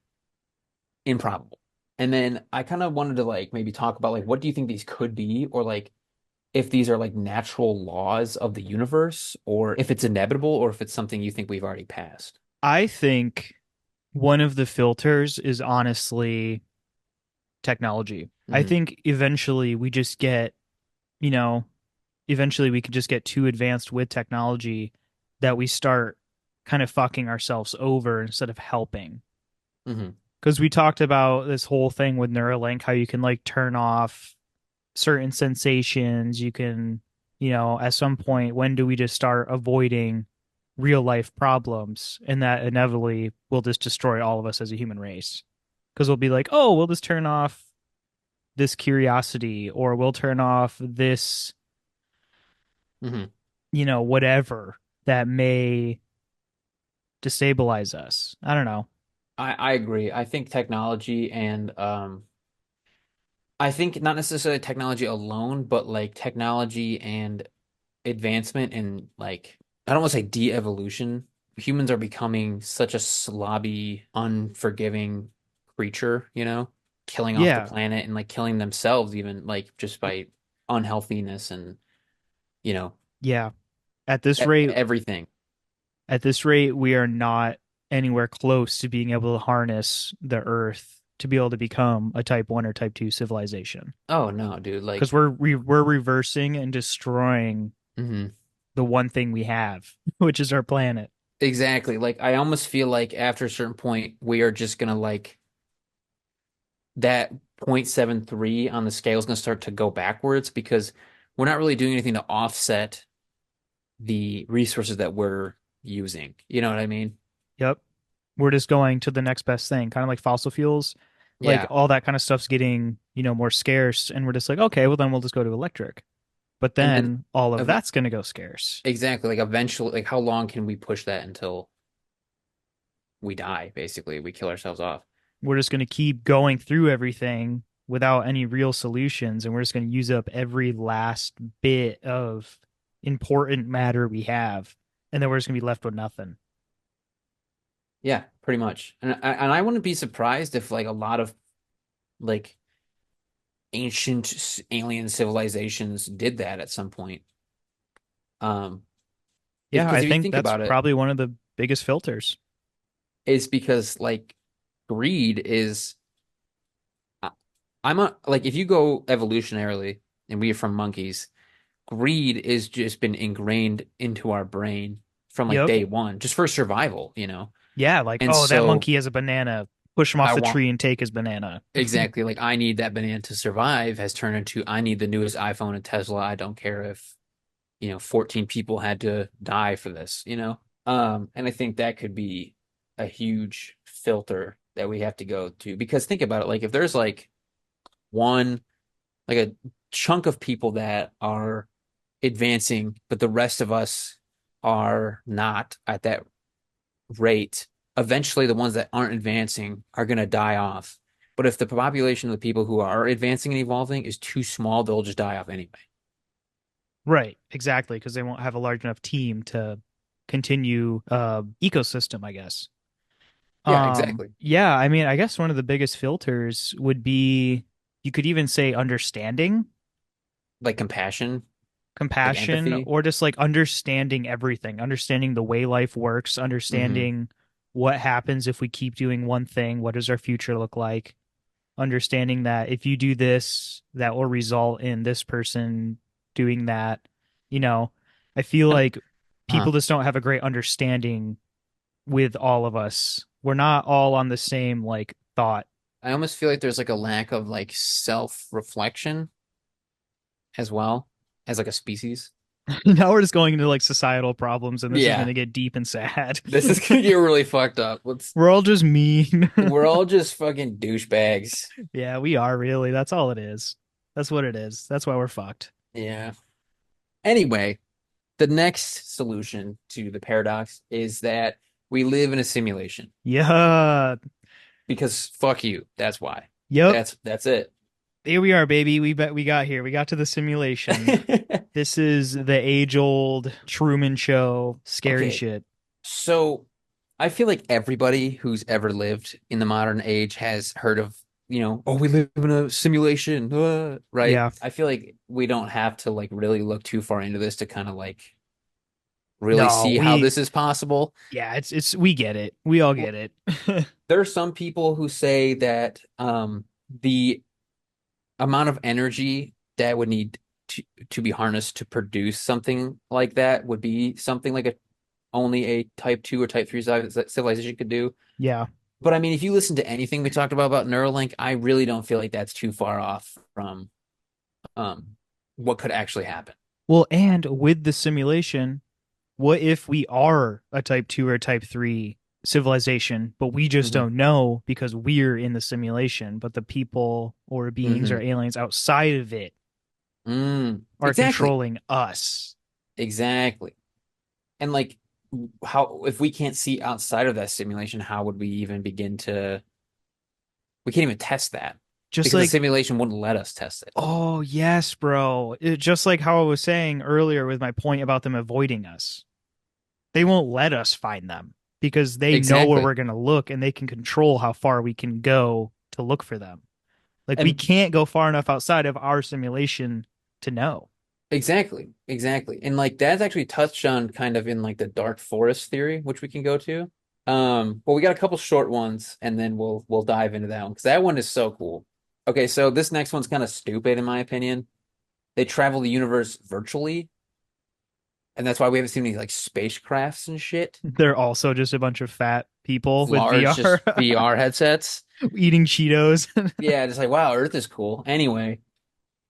improbable. And then I kind of wanted to like maybe talk about like what do you think these could be, or like if these are like natural laws of the universe, or if it's inevitable, or if it's something you think we've already passed. I think one of the filters is honestly technology. I Hmm. think eventually we just get, you know, eventually we could just get too advanced with technology that we start kind of fucking ourselves over instead of helping. Hmm. Because we talked about this whole thing with Neuralink, how you can like turn off certain sensations. You can, at some point, when do we just start avoiding real life problems? And that inevitably will just destroy all of us as a human race. Because we'll be like, oh, we'll just turn off this curiosity, or we'll turn off this, Hmm. whatever that may destabilize us. I don't know. I agree. I think technology and I think not necessarily technology alone, but like technology and advancement and like I don't want to say de-evolution. Humans are becoming such a slobby, unforgiving creature, killing off the Yeah. planet and like killing themselves even like just by unhealthiness and you know Yeah. At this rate, everything. At this rate, we are not anywhere close to being able to harness the Earth to be able to become a type 1 or type 2 civilization. Oh no, dude. Because Like, we're reversing and destroying mhm. the one thing we have, which is our planet. Exactly. Like, I almost feel like after a certain point, we are just gonna like that 0.73 on the scale is gonna start to go backwards because we're not really doing anything to offset the resources that we're using. You know what I mean? Yep. We're just going to the next best thing, kind of like fossil fuels. Like Yeah. all that kind of stuff's getting, more scarce. And we're just like, okay, well, then we'll just go to electric. But And then then all of ev that's going to go scarce. exactly, like eventually, like how long can we push that until we die, basically? We kill ourselves off. We're just going to keep going through everything without any real solutions. And we're just going to use up every last bit of important matter we have. And then we're just going to be left with nothing. Yeah, pretty much. And I wouldn't be surprised if like a lot of like ancient alien civilizations did that at some point. Um, if Yeah, because I if you think think that's about it, probably one of the biggest filters. it's because like greed is I- I'm a like if you go evolutionarily and we are from monkeys, greed is just been ingrained into our brain from like Yep. day one, just for survival, you know. Yeah, like, And oh, that so monkey has a banana. Push him off I the want tree and take his banana. exactly like I need that banana to survive has turned into I need the newest iPhone and Tesla. I don't care if, 14 people had to die for this, you know? And I think that could be a huge filter that we have to go to because think about it, like if there's like one like a chunk of people that are advancing, but the rest of us are not at that rate, eventually the ones that aren't advancing are going to die off. But if the population of the people who are advancing and evolving is too small, they'll just die off anyway. Right, exactly, because they won't have a large enough team to continue ecosystem, I guess. Yeah, exactly. Yeah, I mean, I guess one of the biggest filters would be you could even say understanding, Like compassion, like compassion, empathy. or just like understanding everything, understanding the way life works, Hmm. understanding what happens if we keep doing one thing, what does our future look like? Understanding that if you do this, that will result in this person doing that. You know, I feel like Huh. people just don't have a great understanding with all of us. We're not all on the same like thought. I almost feel like there's like a lack of like self-reflection as well as like a species. Now we're just going into like societal problems, and this is going Yeah, to get deep and sad. this is gonna get really fucked up. We're all just mean. We're all just fucking douchebags. Yeah, we are really. That's all it is. That's what it is. That's why we're fucked. Yeah. Anyway, the next solution to the paradox is that we live in a simulation Yeah. because fuck you. That's why. Yep. That's it. Here we are, baby. We bet we got here. We got to the simulation. This is the age-old Truman Show scary Okay, shit. so I feel like everybody who's ever lived in the modern age has heard of, oh, we live in a simulation, right? Yeah. I feel like we don't have to like really look too far into this to kind of like really No, see how this is possible. yeah, it's we get it. We all get it. There are some people who say that the amount of energy that would need to be harnessed to produce something like that would be something like a only a type 2 or type 3 civilization could do. Yeah. But I mean, if you listen to anything we talked about Neuralink, I really don't feel like that's too far off from um what could actually happen. Well, and with the simulation, what if we are a type 2 or type 3 civilization, but we just Hmm. don't know because we're in the simulation, but the people or beings or Hmm. aliens outside of it are Exactly. controlling us? Exactly. And like how if we can't see outside of that simulation, how would we even begin to we can't even test that Just because the like, simulation wouldn't let us test it. oh, yes, bro. Just like how I was saying earlier with my point about them avoiding us. They won't let us find them because they know where Exactly. we're going to look and they can control how far we can go to look for them. Like we And can't go far enough outside of our simulation to know. Exactly, exactly. And like that's actually touched on kind of in like the dark forest theory, which we can go to. But we got a couple short ones and then we'll dive into that one because that one is so cool. Okay, so this next one's kind of stupid in my opinion. They travel the universe virtually, and that's why we haven't seen any like spacecrafts and shit. They're also just a bunch of fat people with Large VR just VR headsets. eating Cheetos. Yeah, just like wow, Earth is cool. Anyway,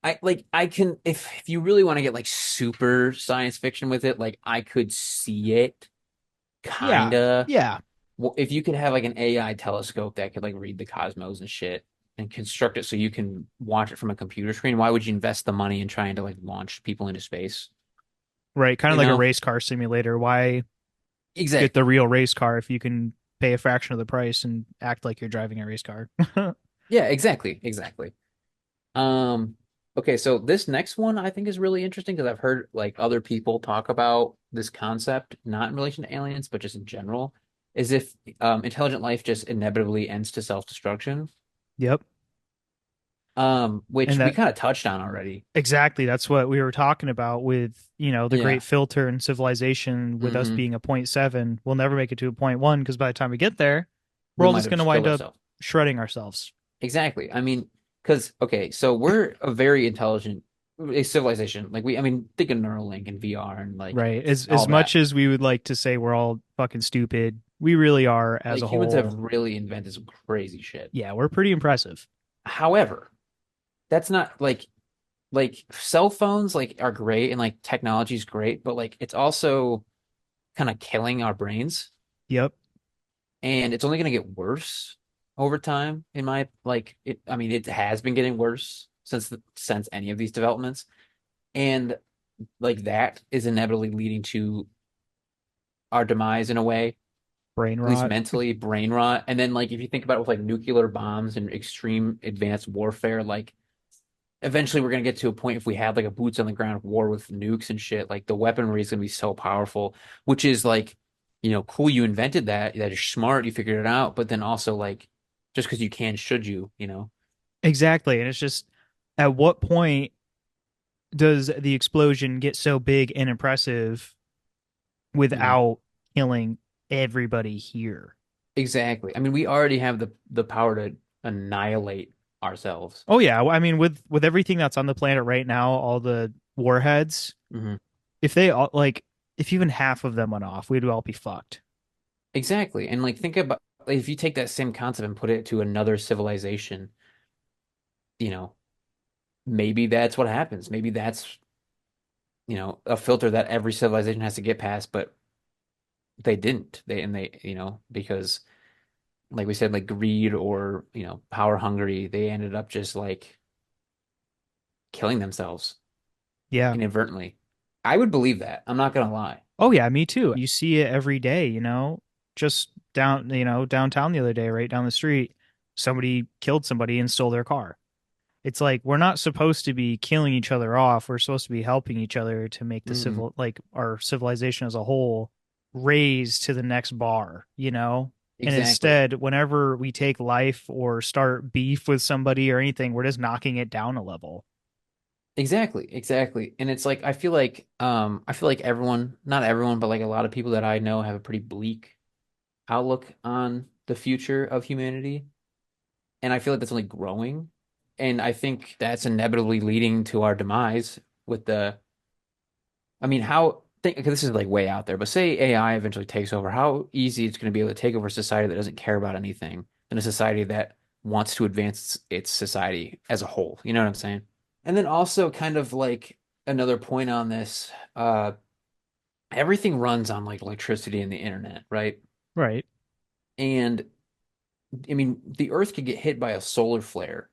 I can if you really want to get like super science fiction with it, like I could see it Yeah. kinda. Yeah. Well, if you could have like an AI telescope that could like read the cosmos and shit and construct it so you can watch it from a computer screen, why would you invest the money in trying to like launch people into space? Right. Kind of You like a know? race car simulator. Why get the Exactly. real race car if you can pay a fraction of the price and act like you're driving a race car? Yeah, exactly. Exactly. Um, okay, so this next one I think is really interesting because I've heard like other people talk about this concept, not in relation to aliens, but just in general, is if intelligent life just inevitably ends to self-destruction, Yep. And which we that kind of touched on already. exactly that's what we were talking about with, the Yeah. great filter and civilization with us Hmm. being a point 0.7. We'll never make it to a point 1 because by the time we get there, we're We all might just have going to just wind killed up ourselves. shredding ourselves. Exactly. I mean, because okay, so we're a very intelligent a civilization. Like I mean, think of Neuralink and VR and like Right. As all much that. as we would like to say we're all fucking stupid, we really are as Like a humans have whole. really invented some crazy shit. Yeah, we're pretty impressive. However, that's not like cell phones like are great and like technology is great, but like it's also kind of killing our brains Yep. and it's only going to get worse over time in my like it I mean it has been getting worse since any of these developments and like that is inevitably leading to our demise in a way, Brain at least rot. mentally, brain rot. And then like if you think about it with like nuclear bombs and extreme advanced warfare, like eventually we're gonna get to a point if we have like a boots on the ground war with nukes and shit, like the weaponry is gonna be so powerful, which is like, cool you invented that, that is smart, you figured it out, but then also like just because you can, should you, Exactly. And it's just at what point does the explosion get so big and impressive Mhm. without killing everybody here? Exactly. I mean, we already have the power to annihilate ourselves. Oh yeah, I mean with everything that's on the planet right now, all the warheads, Hmm. if they all like if even half of them went off, we'd all be fucked. Exactly. And like think about like, if you take that same concept and put it to another civilization, you know, maybe that's what happens. Maybe that's, a filter that every civilization has to get past, but they didn't. Because like we said, like greed or, power hungry, they ended up just like killing themselves Yeah. inadvertently. I would believe that. I'm not gonna lie. Oh yeah, me too. You see it every day, just downtown the other day, right down the street, somebody killed somebody and stole their car. It's like we're not supposed to be killing each other off. We're supposed to be helping each other to make the Mm-mm. our civilization as a whole raise to the next bar. And Exactly. instead, whenever we take life or start beef with somebody or anything, we're just knocking it down a level. Exactly, exactly. And it's like I feel like everyone, not everyone, but like a lot of people that I know have a pretty bleak outlook on the future of humanity. And I feel like that's only growing. And I think that's inevitably leading to our demise with I mean, how think okay, this is like way out there, but say AI eventually takes over, how easy it's going to be able to take over a society that doesn't care about anything and a society that wants to advance its society as a whole. You know what I'm saying? And then also kind of like another point on this, everything runs on like electricity and the internet, right? Right. And I mean, the Earth could get hit by a solar flare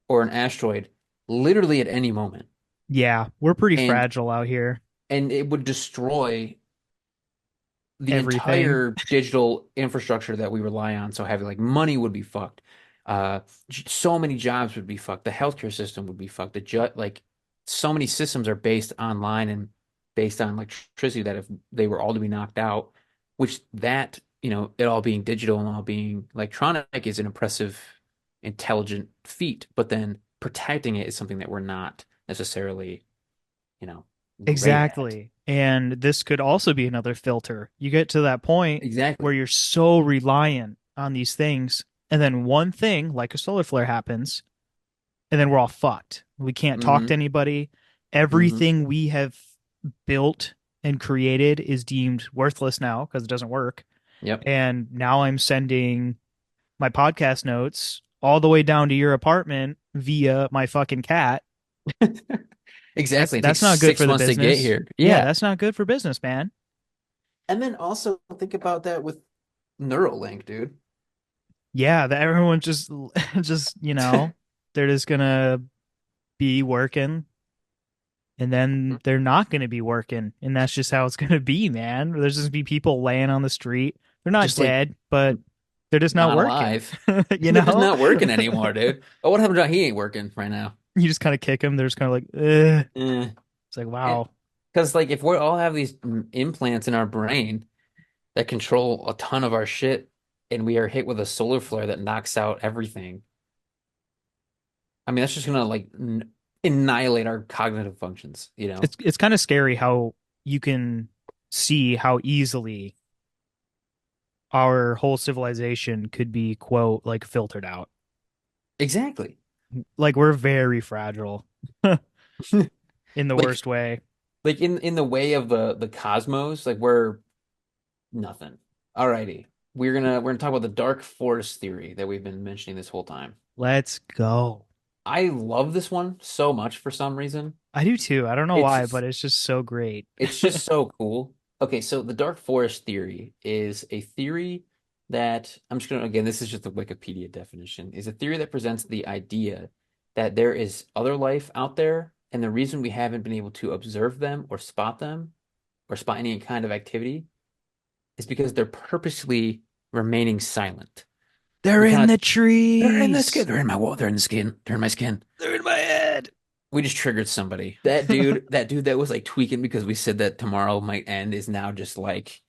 or an asteroid literally at any moment. Yeah, we're pretty And fragile out here. it would destroy the Everything. entire digital infrastructure that we rely on so heavy. Like money would be fucked. Uh, so many jobs would be fucked. The healthcare system would be fucked. Like so many systems are based online and based on electricity that if they were all to be knocked out, which that, it all being digital and all being electronic is an impressive, intelligent feat. But then protecting it is something that we're not necessarily, great at. Exactly. And this could also be another filter. You get to that point where Exactly. you're so reliant on these things, and then one thing, like a solar flare, happens, and then we're all fucked. We can't talk to Hmm. anybody. Hmm. Everything we have built and created is deemed worthless now because it doesn't work. Yep. And now I'm sending my podcast notes all the way down to your apartment via my fucking cat. That's Exactly. It takes that's not good for six the months to get business. here. Yeah, Yeah. that's not good for business, man. And then also think about that with Neuralink, dude. Yeah, that everyone just just, they're just gonna be working and then they're not gonna be working. And that's just how it's gonna be, man. There's just be people laying on the street. They're not Just like dead, but they're just not not working. alive. You They're just know? not working anymore, dude. Oh, what happened to he ain't working right now? You just kind of kick them. They're just kind of like, Ugh. Eh. It's like, wow. Because like if we all have these implants in our brain that control a ton of our shit, and we are hit with a solar flare that knocks out everything, I mean that's just gonna like n annihilate our cognitive functions, you know? It's kind of scary how you can see how easily our whole civilization could be, quote, like filtered out. Exactly. Like we're very fragile in the Like worst way. like in the way of the cosmos, like we're nothing. Alrighty. We're gonna talk about the dark forest theory that we've been mentioning this whole time. Let's go. I love this one so much for some reason. I do too. I don't know It's why, just, but it's just so great. it's just so cool. Okay, so the dark forest theory is a theory that I'm just gonna again, this is just the Wikipedia definition, is a theory that presents the idea that there is other life out there, and the reason we haven't been able to observe them or spot any kind of activity is because they're purposely remaining silent. They're We in kind of the they're in the skin. trees. They're in my wall. They're in the skin. They're in my skin. They're in my head. We just triggered somebody. That dude that was like tweaking because we said that tomorrow might end is now just like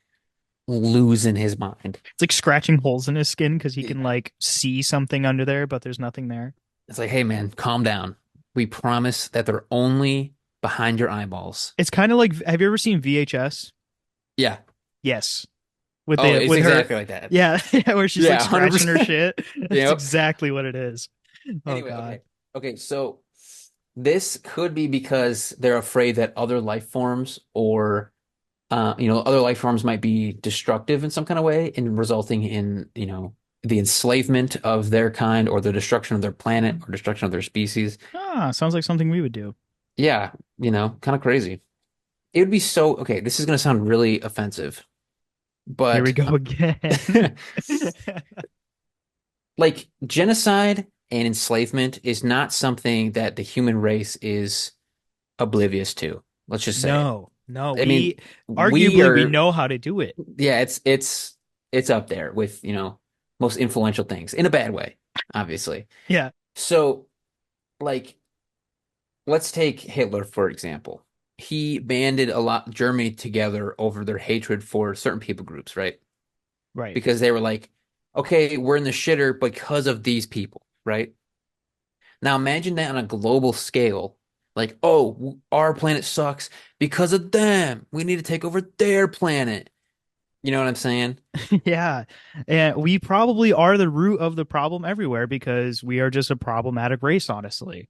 losing his mind. It's like scratching holes in his skin because he It's can like see something under there, but there's nothing there. like, hey man, calm down. We promise that they're only behind your eyeballs. It's kind of like, have you ever seen VHS? Yeah. Yes. With Oh, the it's with her, exactly like that. yeah, yeah, where she's Yeah, like scratching her 100%. shit. That's Yep. exactly what it is. Oh Anyway, God. okay. Okay, so this could be because they're afraid that other life forms or other life forms might be destructive in some kind of way and resulting in, the enslavement of their kind or the destruction of their planet or destruction of their species. Ah, sounds like something we would do. Yeah, kind of crazy. It would be so, okay, this is going to sound really offensive, Here we but go again. like genocide and enslavement is not something that the human race is oblivious to. Let's just say it. No, no, I mean, we we arguably we are, know how to do it. yeah, it's up there with, most influential things in a bad way, obviously. Yeah, So, like, let's take Hitler, for example. He banded a lot Germany together over their hatred for certain people groups, right? right. Because they were like, okay, we're in the shitter because of these people, right? Now imagine that on a global scale. Like, oh, our planet sucks because of them. We need to take over their planet. You know what I'm saying? Yeah. And we probably are the root of the problem everywhere because we are just a problematic race, honestly.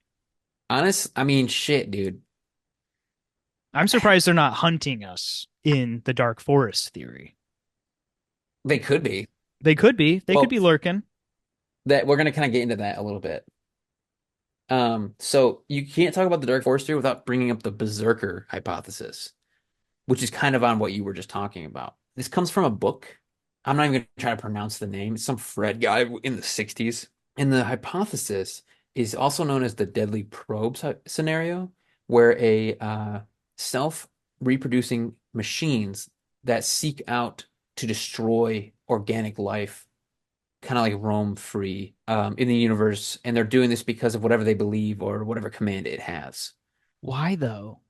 I mean, shit, dude. I'm surprised they're not hunting us in the dark forest theory. They could be. They could be. They could Well, be lurking. that we're gonna kind of get into that a little bit. So you can't talk about the Dark Force theory without bringing up the Berserker hypothesis, which is kind of on what you were just talking about. This comes from a book. I'm not even gonna try to pronounce the name. It's some Fred guy in the 60s. And the hypothesis is also known as the deadly probe scenario, where a self-reproducing machines that seek out to destroy organic life kind of like roam free in the universe, and they're doing this because of whatever they believe or whatever command it has. Why though?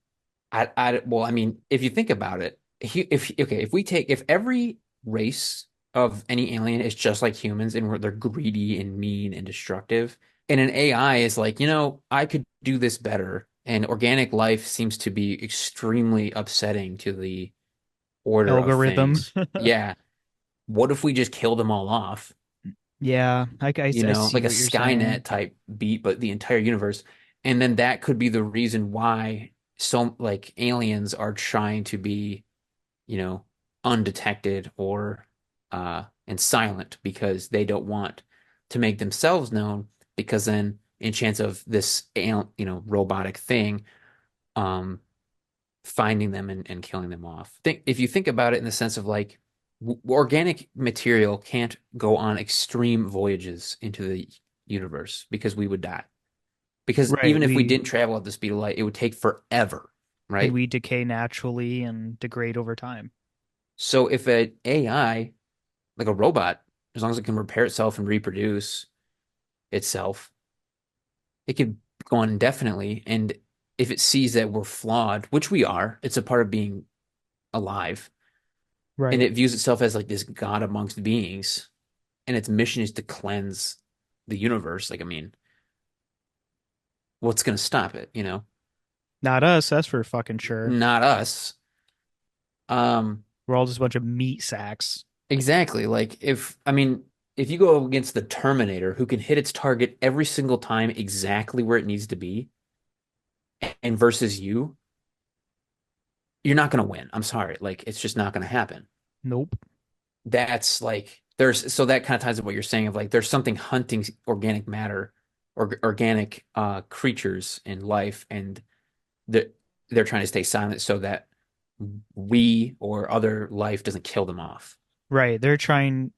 Well, I mean, if you think about it, if every race of any alien is just like humans and they're greedy and mean and destructive, and an AI is like, I could do this better. And organic life seems to be extremely upsetting to the order of Algorithm. things. Yeah. What if we just killed them all off? Yeah, I see Like a what you're saying. Skynet type beat, but the entire universe. And then that could be the reason why so like aliens are trying to be, you know, undetected or and silent because they don't want to make themselves known because then in chance of this robotic thing um finding them and killing them off. If you think about it in the sense of like organic material can't go on extreme voyages into the universe because we would die. Because Right, even if we we didn't travel at the speed of light, it would take forever, and right? we decay naturally and degrade over time. So if an AI, like a robot, as long as it can repair itself and reproduce itself, it could go on indefinitely. And if it sees that we're flawed, which we are, it's a part of being alive, and Right. it views itself as like this god amongst beings, and its mission is to cleanse the universe. Like, I mean, what's going to stop it? Not us, that's for fucking sure. Not us. Um, We're all just a bunch of meat sacks. exactly. Like, if you go against the Terminator, who can hit its target every single time exactly where it needs to be, and versus you, you're not going to win. I'm sorry. Like, it's just not going to happen. Nope. That's like that kind of ties to what you're saying of like there's something hunting organic matter or organic creatures in life, and they're, they're trying to stay silent so that we or other life doesn't kill them off. Right. They're trying,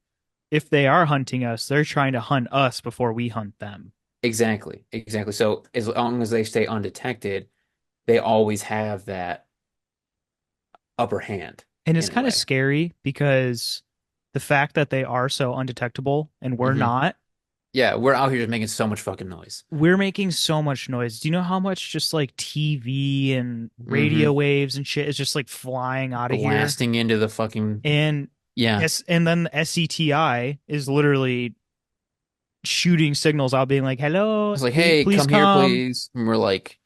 if they are hunting us, they're trying to hunt us before we hunt them. Exactly. So as long as they stay undetected, they always have that upper hand And it's in a kind of way. scary because the fact that they are so undetectable and we're Hmm. not, Yeah, we're out here just making so much fucking noise. we're making so much noise. Do you know how much just like TV and radio Hmm. waves and shit is just like flying out of here? Blasting into the fucking And yeah. and then the SCTI is literally shooting signals out being like, "Hello, It's like, hey, please come here, come." please. And we're like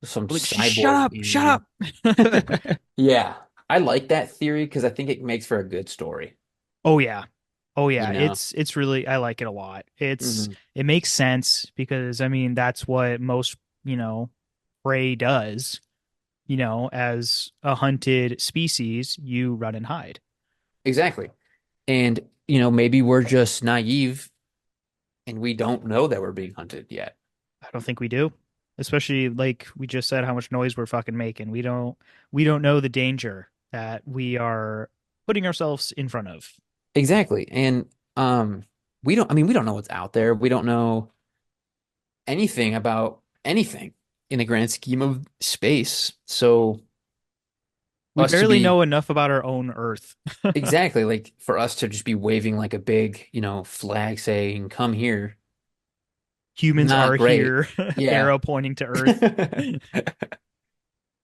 some Like, "Shut cyborg up, shut alien. up." Yeah, I like that theory because I think it makes for a good story. Oh yeah. Oh You yeah, know? it's really I like it a lot. Hmm. It makes sense because I mean that's what most, prey does, as a hunted species, you run and hide. Exactly. And maybe we're just naive and we don't know that we're being hunted yet. I don't think we do. Especially like we just said how much noise we're fucking making. We don't know the danger that we are putting ourselves in front of. Exactly. And we don't know what's out there. We don't know anything about anything in the grand scheme of space. So We us to barely be know enough about our own Earth. exactly like for us to just be waving like a big, flag saying, come here. Humans Not are great. here, Yeah. arrow pointing to Earth.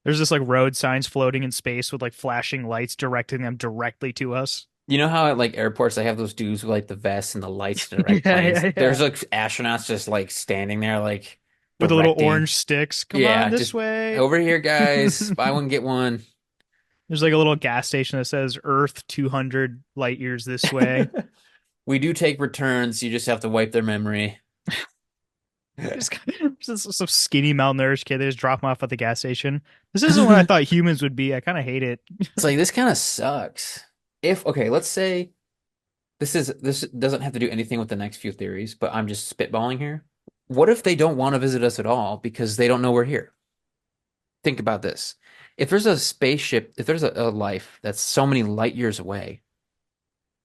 There's just like road signs floating in space with like flashing lights directing them directly to us. You know how at like airports they have those dudes with like the vests and the lights to direct Yeah, planes? yeah, There's yeah. like astronauts just like standing there like With the little directing. orange sticks. Come on Yeah, this just way. over here, guys. Buy one, get one. There's like a little gas station that says Earth 200 light years this way. We do take returns. You just have to wipe their memory. Just some skinny malnourished kid. They just drop him off at the gas station. This isn't what I thought humans would be. I kind of hate it. It's like this kind of sucks. If okay, let's say this doesn't have to do anything with the next few theories, but I'm just spitballing here. What if they don't want to visit us at all because they don't know we're here? Think about this. If there's a spaceship, if there's a life that's so many light years away,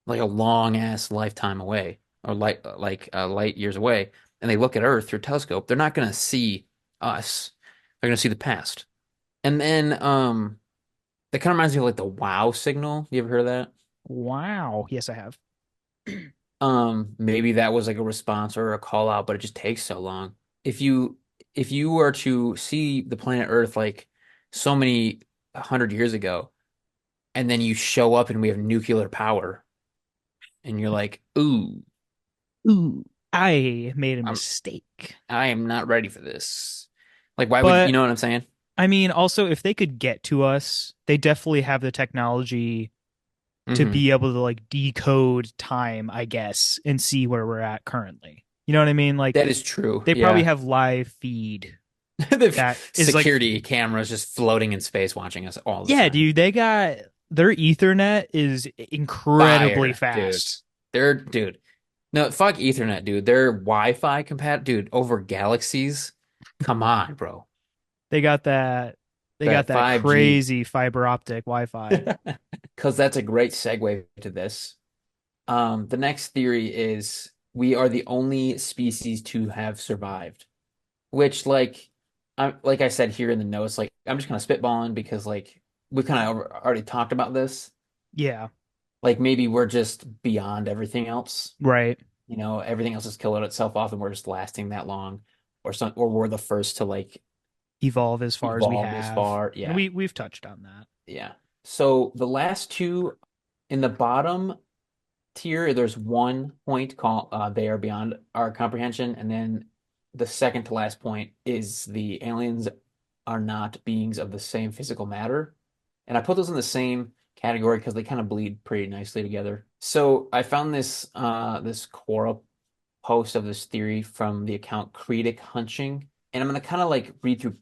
like a long ass lifetime away, or light years away, and they look at Earth through a telescope, they're not going to see us. They're going to see the past. And then that kind of reminds me of like the wow signal. You ever heard of that? Wow. Yes, I have. Maybe that was like a response or a call out, but it just takes so long. If you if you were to see the planet Earth like so many 100 years ago, and then you show up and we have nuclear power, and you're like, ooh, Ooh, I made a I'm mistake. I am not ready for this. Like, why would you But know what I'm saying? I mean, also, if they could get to us, they definitely have the technology to Hmm. be able to like decode time, I guess, and see where we're at currently. You know what I mean? Like That is true. they probably Yeah. have live feed The that is like, security cameras just floating in space watching us all the yeah, time. dude, they got their Ethernet is incredibly Fire, dude. fast. Dude. No, fuck Ethernet, dude. They're Wi-Fi compat, dude, over galaxies. Come on, bro. They got that they got That that 5G. crazy fiber optic Wi-Fi. Because that's a great segue to this. The next theory is we are the only species to have survived, which like I said here in the notes, like I'm just kind of spitballing because like we kind of already talked about this. Yeah, Like maybe we're just beyond everything else. right. You know, everything else has killed itself off, and we're just lasting that long, or we're the first to like Evolve as far as we evolve this have. far. And Yeah, we've touched on that. yeah. So the last two in the bottom tier, there's one point called they are beyond our comprehension, and then the second to last point is the aliens are not beings of the same physical matter. And I put those in the same category because they kind of bleed pretty nicely together. So I found this Quora post of this theory from the account Cretic Hunching, and I'm gonna kind of like read through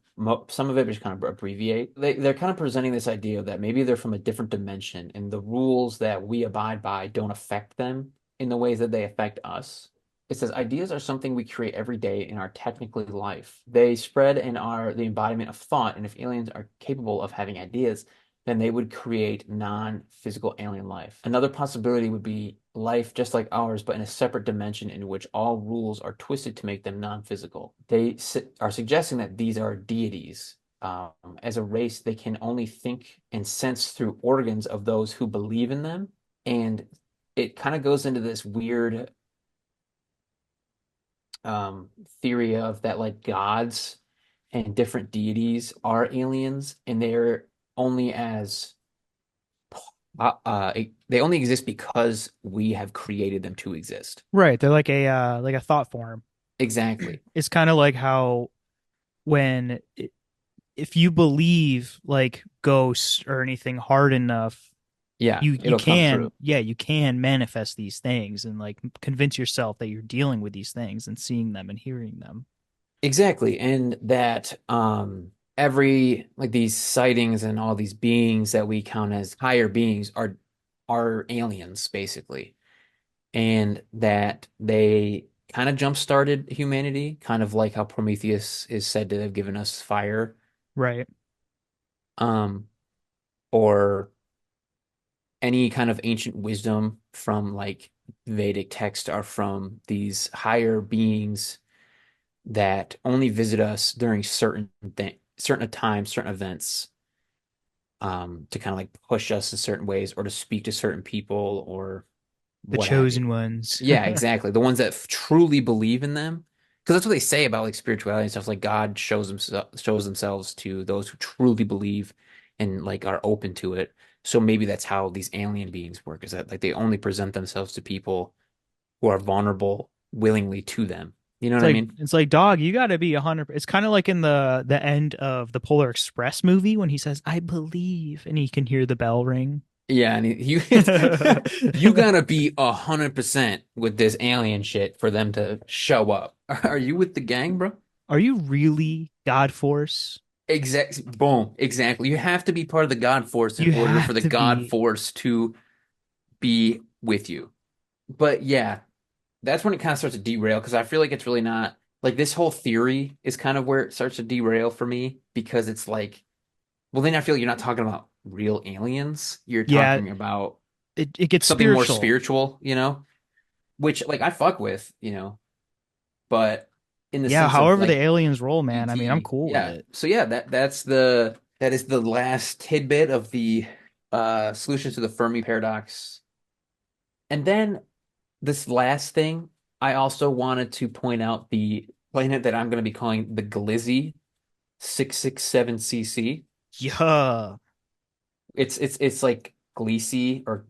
some of it, but just kind of abbreviate. They're kind of presenting this idea that maybe they're from a different dimension, and the rules that we abide by don't affect them in the ways that they affect us. It says ideas are something we create every day in our technically life. They spread and are the embodiment of thought, and if aliens are capable of having ideas, then they would create non-physical alien life. Another possibility would be life just like ours, but in a separate dimension in which all rules are twisted to make them non-physical. They are suggesting that these are deities. As a race, they can only think and sense through organs of those who believe in them. And it kind of goes into this weird theory of that like gods and different deities are aliens, and they're only as they only exist because we have created them to exist. Right. They're like a thought form. Exactly. It's kind of like how when if you believe like ghosts or anything hard enough, Yeah, you it'll come true. can, yeah, you can manifest these things and like convince yourself that you're dealing with these things and seeing them and hearing them. Exactly. And that every like these sightings and all these beings that we count as higher beings are aliens basically. And that they kind of jump-started humanity, kind of like how Prometheus is said to have given us fire. Right. Um, or any kind of ancient wisdom from like Vedic text are from these higher beings that only visit us during certain times, certain events, to kind of like push us in certain ways or to speak to certain people or The what have you. chosen ones. Yeah, exactly. The ones that truly believe in them. Because that's what they say about like spirituality and stuff. Like God shows themselves to those who truly believe and like are open to it. So maybe that's how these alien beings work, is that like they only present themselves to people who are vulnerable willingly to them. You know what I mean? It's like dog, you got to be 100. It's kind of like in the end of the Polar Express movie when he says I believe and he can hear the bell ring. Yeah, and you you gotta be 100% with this alien shit for them to show up. Are you with the gang, bro? Are you really God Force? Boom, exactly. You have to be part of the God Force in You order for have the to God be. Force to be with you. But yeah, that's when it kind of starts to derail because I feel like it's really not like this whole theory is kind of where it starts to derail for me because it's like, well, then I feel like you're not talking about real aliens. You're Yeah, talking about it gets something more spiritual. spiritual, you know, which like I fuck with, you know, but in the Yeah, sense of however the like aliens roll, man. I mean, I'm ET, cool with yeah. it. So yeah, that is the last tidbit of the solutions to the Fermi paradox. And then this last thing, I also wanted to point out the planet that I'm going to be calling the Glizzy 667CC. Yeah, It's like Gliese or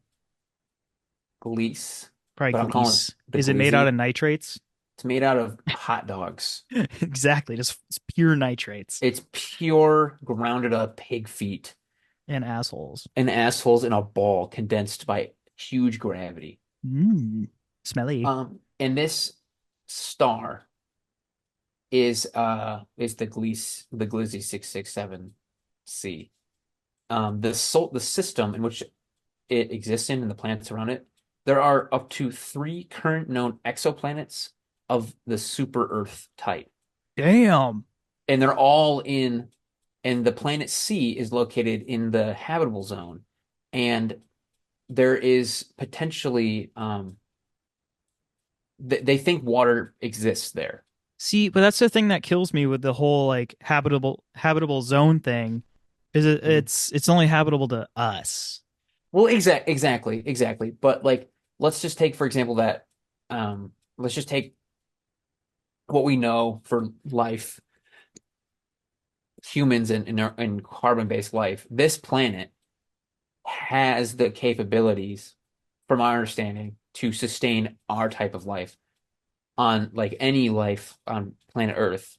Gliese, probably but I'm calling it Gliese. the Is it made out of Glizzy. nitrates? It's made out of hot dogs. Exactly, just it's pure nitrates It's pure grounded up pig feet and assholes. and assholes in a ball condensed by huge gravity. Mm, smelly. And this star is the Gliese 667c. The system in which it exists in and the planets around it, there are up to three current known exoplanets of the super Earth type. Damn. And they're all in, and the planet C is located in the habitable zone. And there is potentially, they think water exists there. See, but that's the thing that kills me with the whole like habitable zone thing, is Mhm. it's only habitable to us. Well, exactly. But like, let's just take, for example, let's just take what we know for life, humans and carbon-based life. This planet has the capabilities, from our understanding, to sustain our type of life on like any life on planet Earth.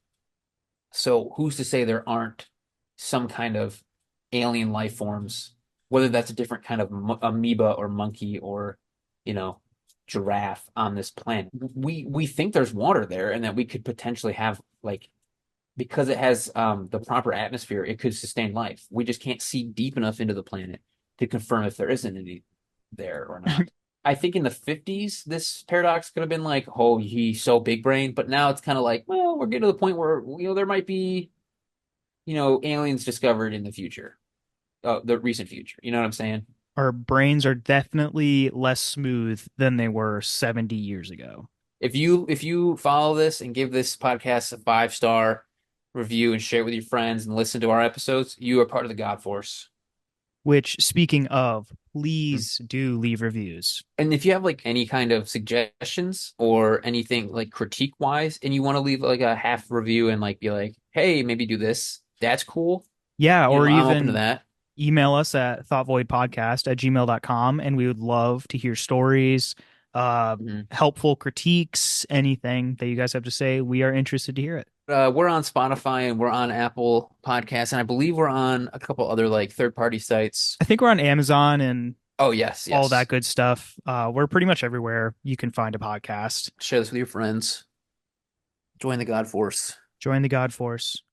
So who's to say there aren't some kind of alien life forms, whether that's a different kind of amoeba or monkey or, you know, giraffe on this planet. We think there's water there and that we could potentially have like because it has the proper atmosphere, it could sustain life. We just can't see deep enough into the planet to confirm if there isn't any there or not. I think in the 50s, this paradox could have been like, oh, he's so big brain. But now it's kind of like, well, we're getting to the point where, there might be, aliens discovered in the future, the recent future. You know what I'm saying? Our brains are definitely less smooth than they were 70 years ago. If you follow this and give this podcast a 5-star review and share it with your friends and listen to our episodes, you are part of the God Force. Which, speaking of, please do leave reviews. And if you have like any kind of suggestions or anything like critique wise, and you want to leave like a half review and like be like, hey, maybe do this, that's cool. Yeah, or I'm open to even that. email us at thoughtvoidpodcast@gmail.com, and we would love to hear stories, uh, Mhm. helpful critiques, anything that you guys have to say. We are interested to hear it. We're on Spotify and we're on Apple Podcasts, and I believe we're on a couple other like third-party sites. I think we're on Amazon and Oh, yes, all that yes. good stuff. We're pretty much everywhere you can find a podcast. Share this with your friends. Join the God Force. Join the God Force.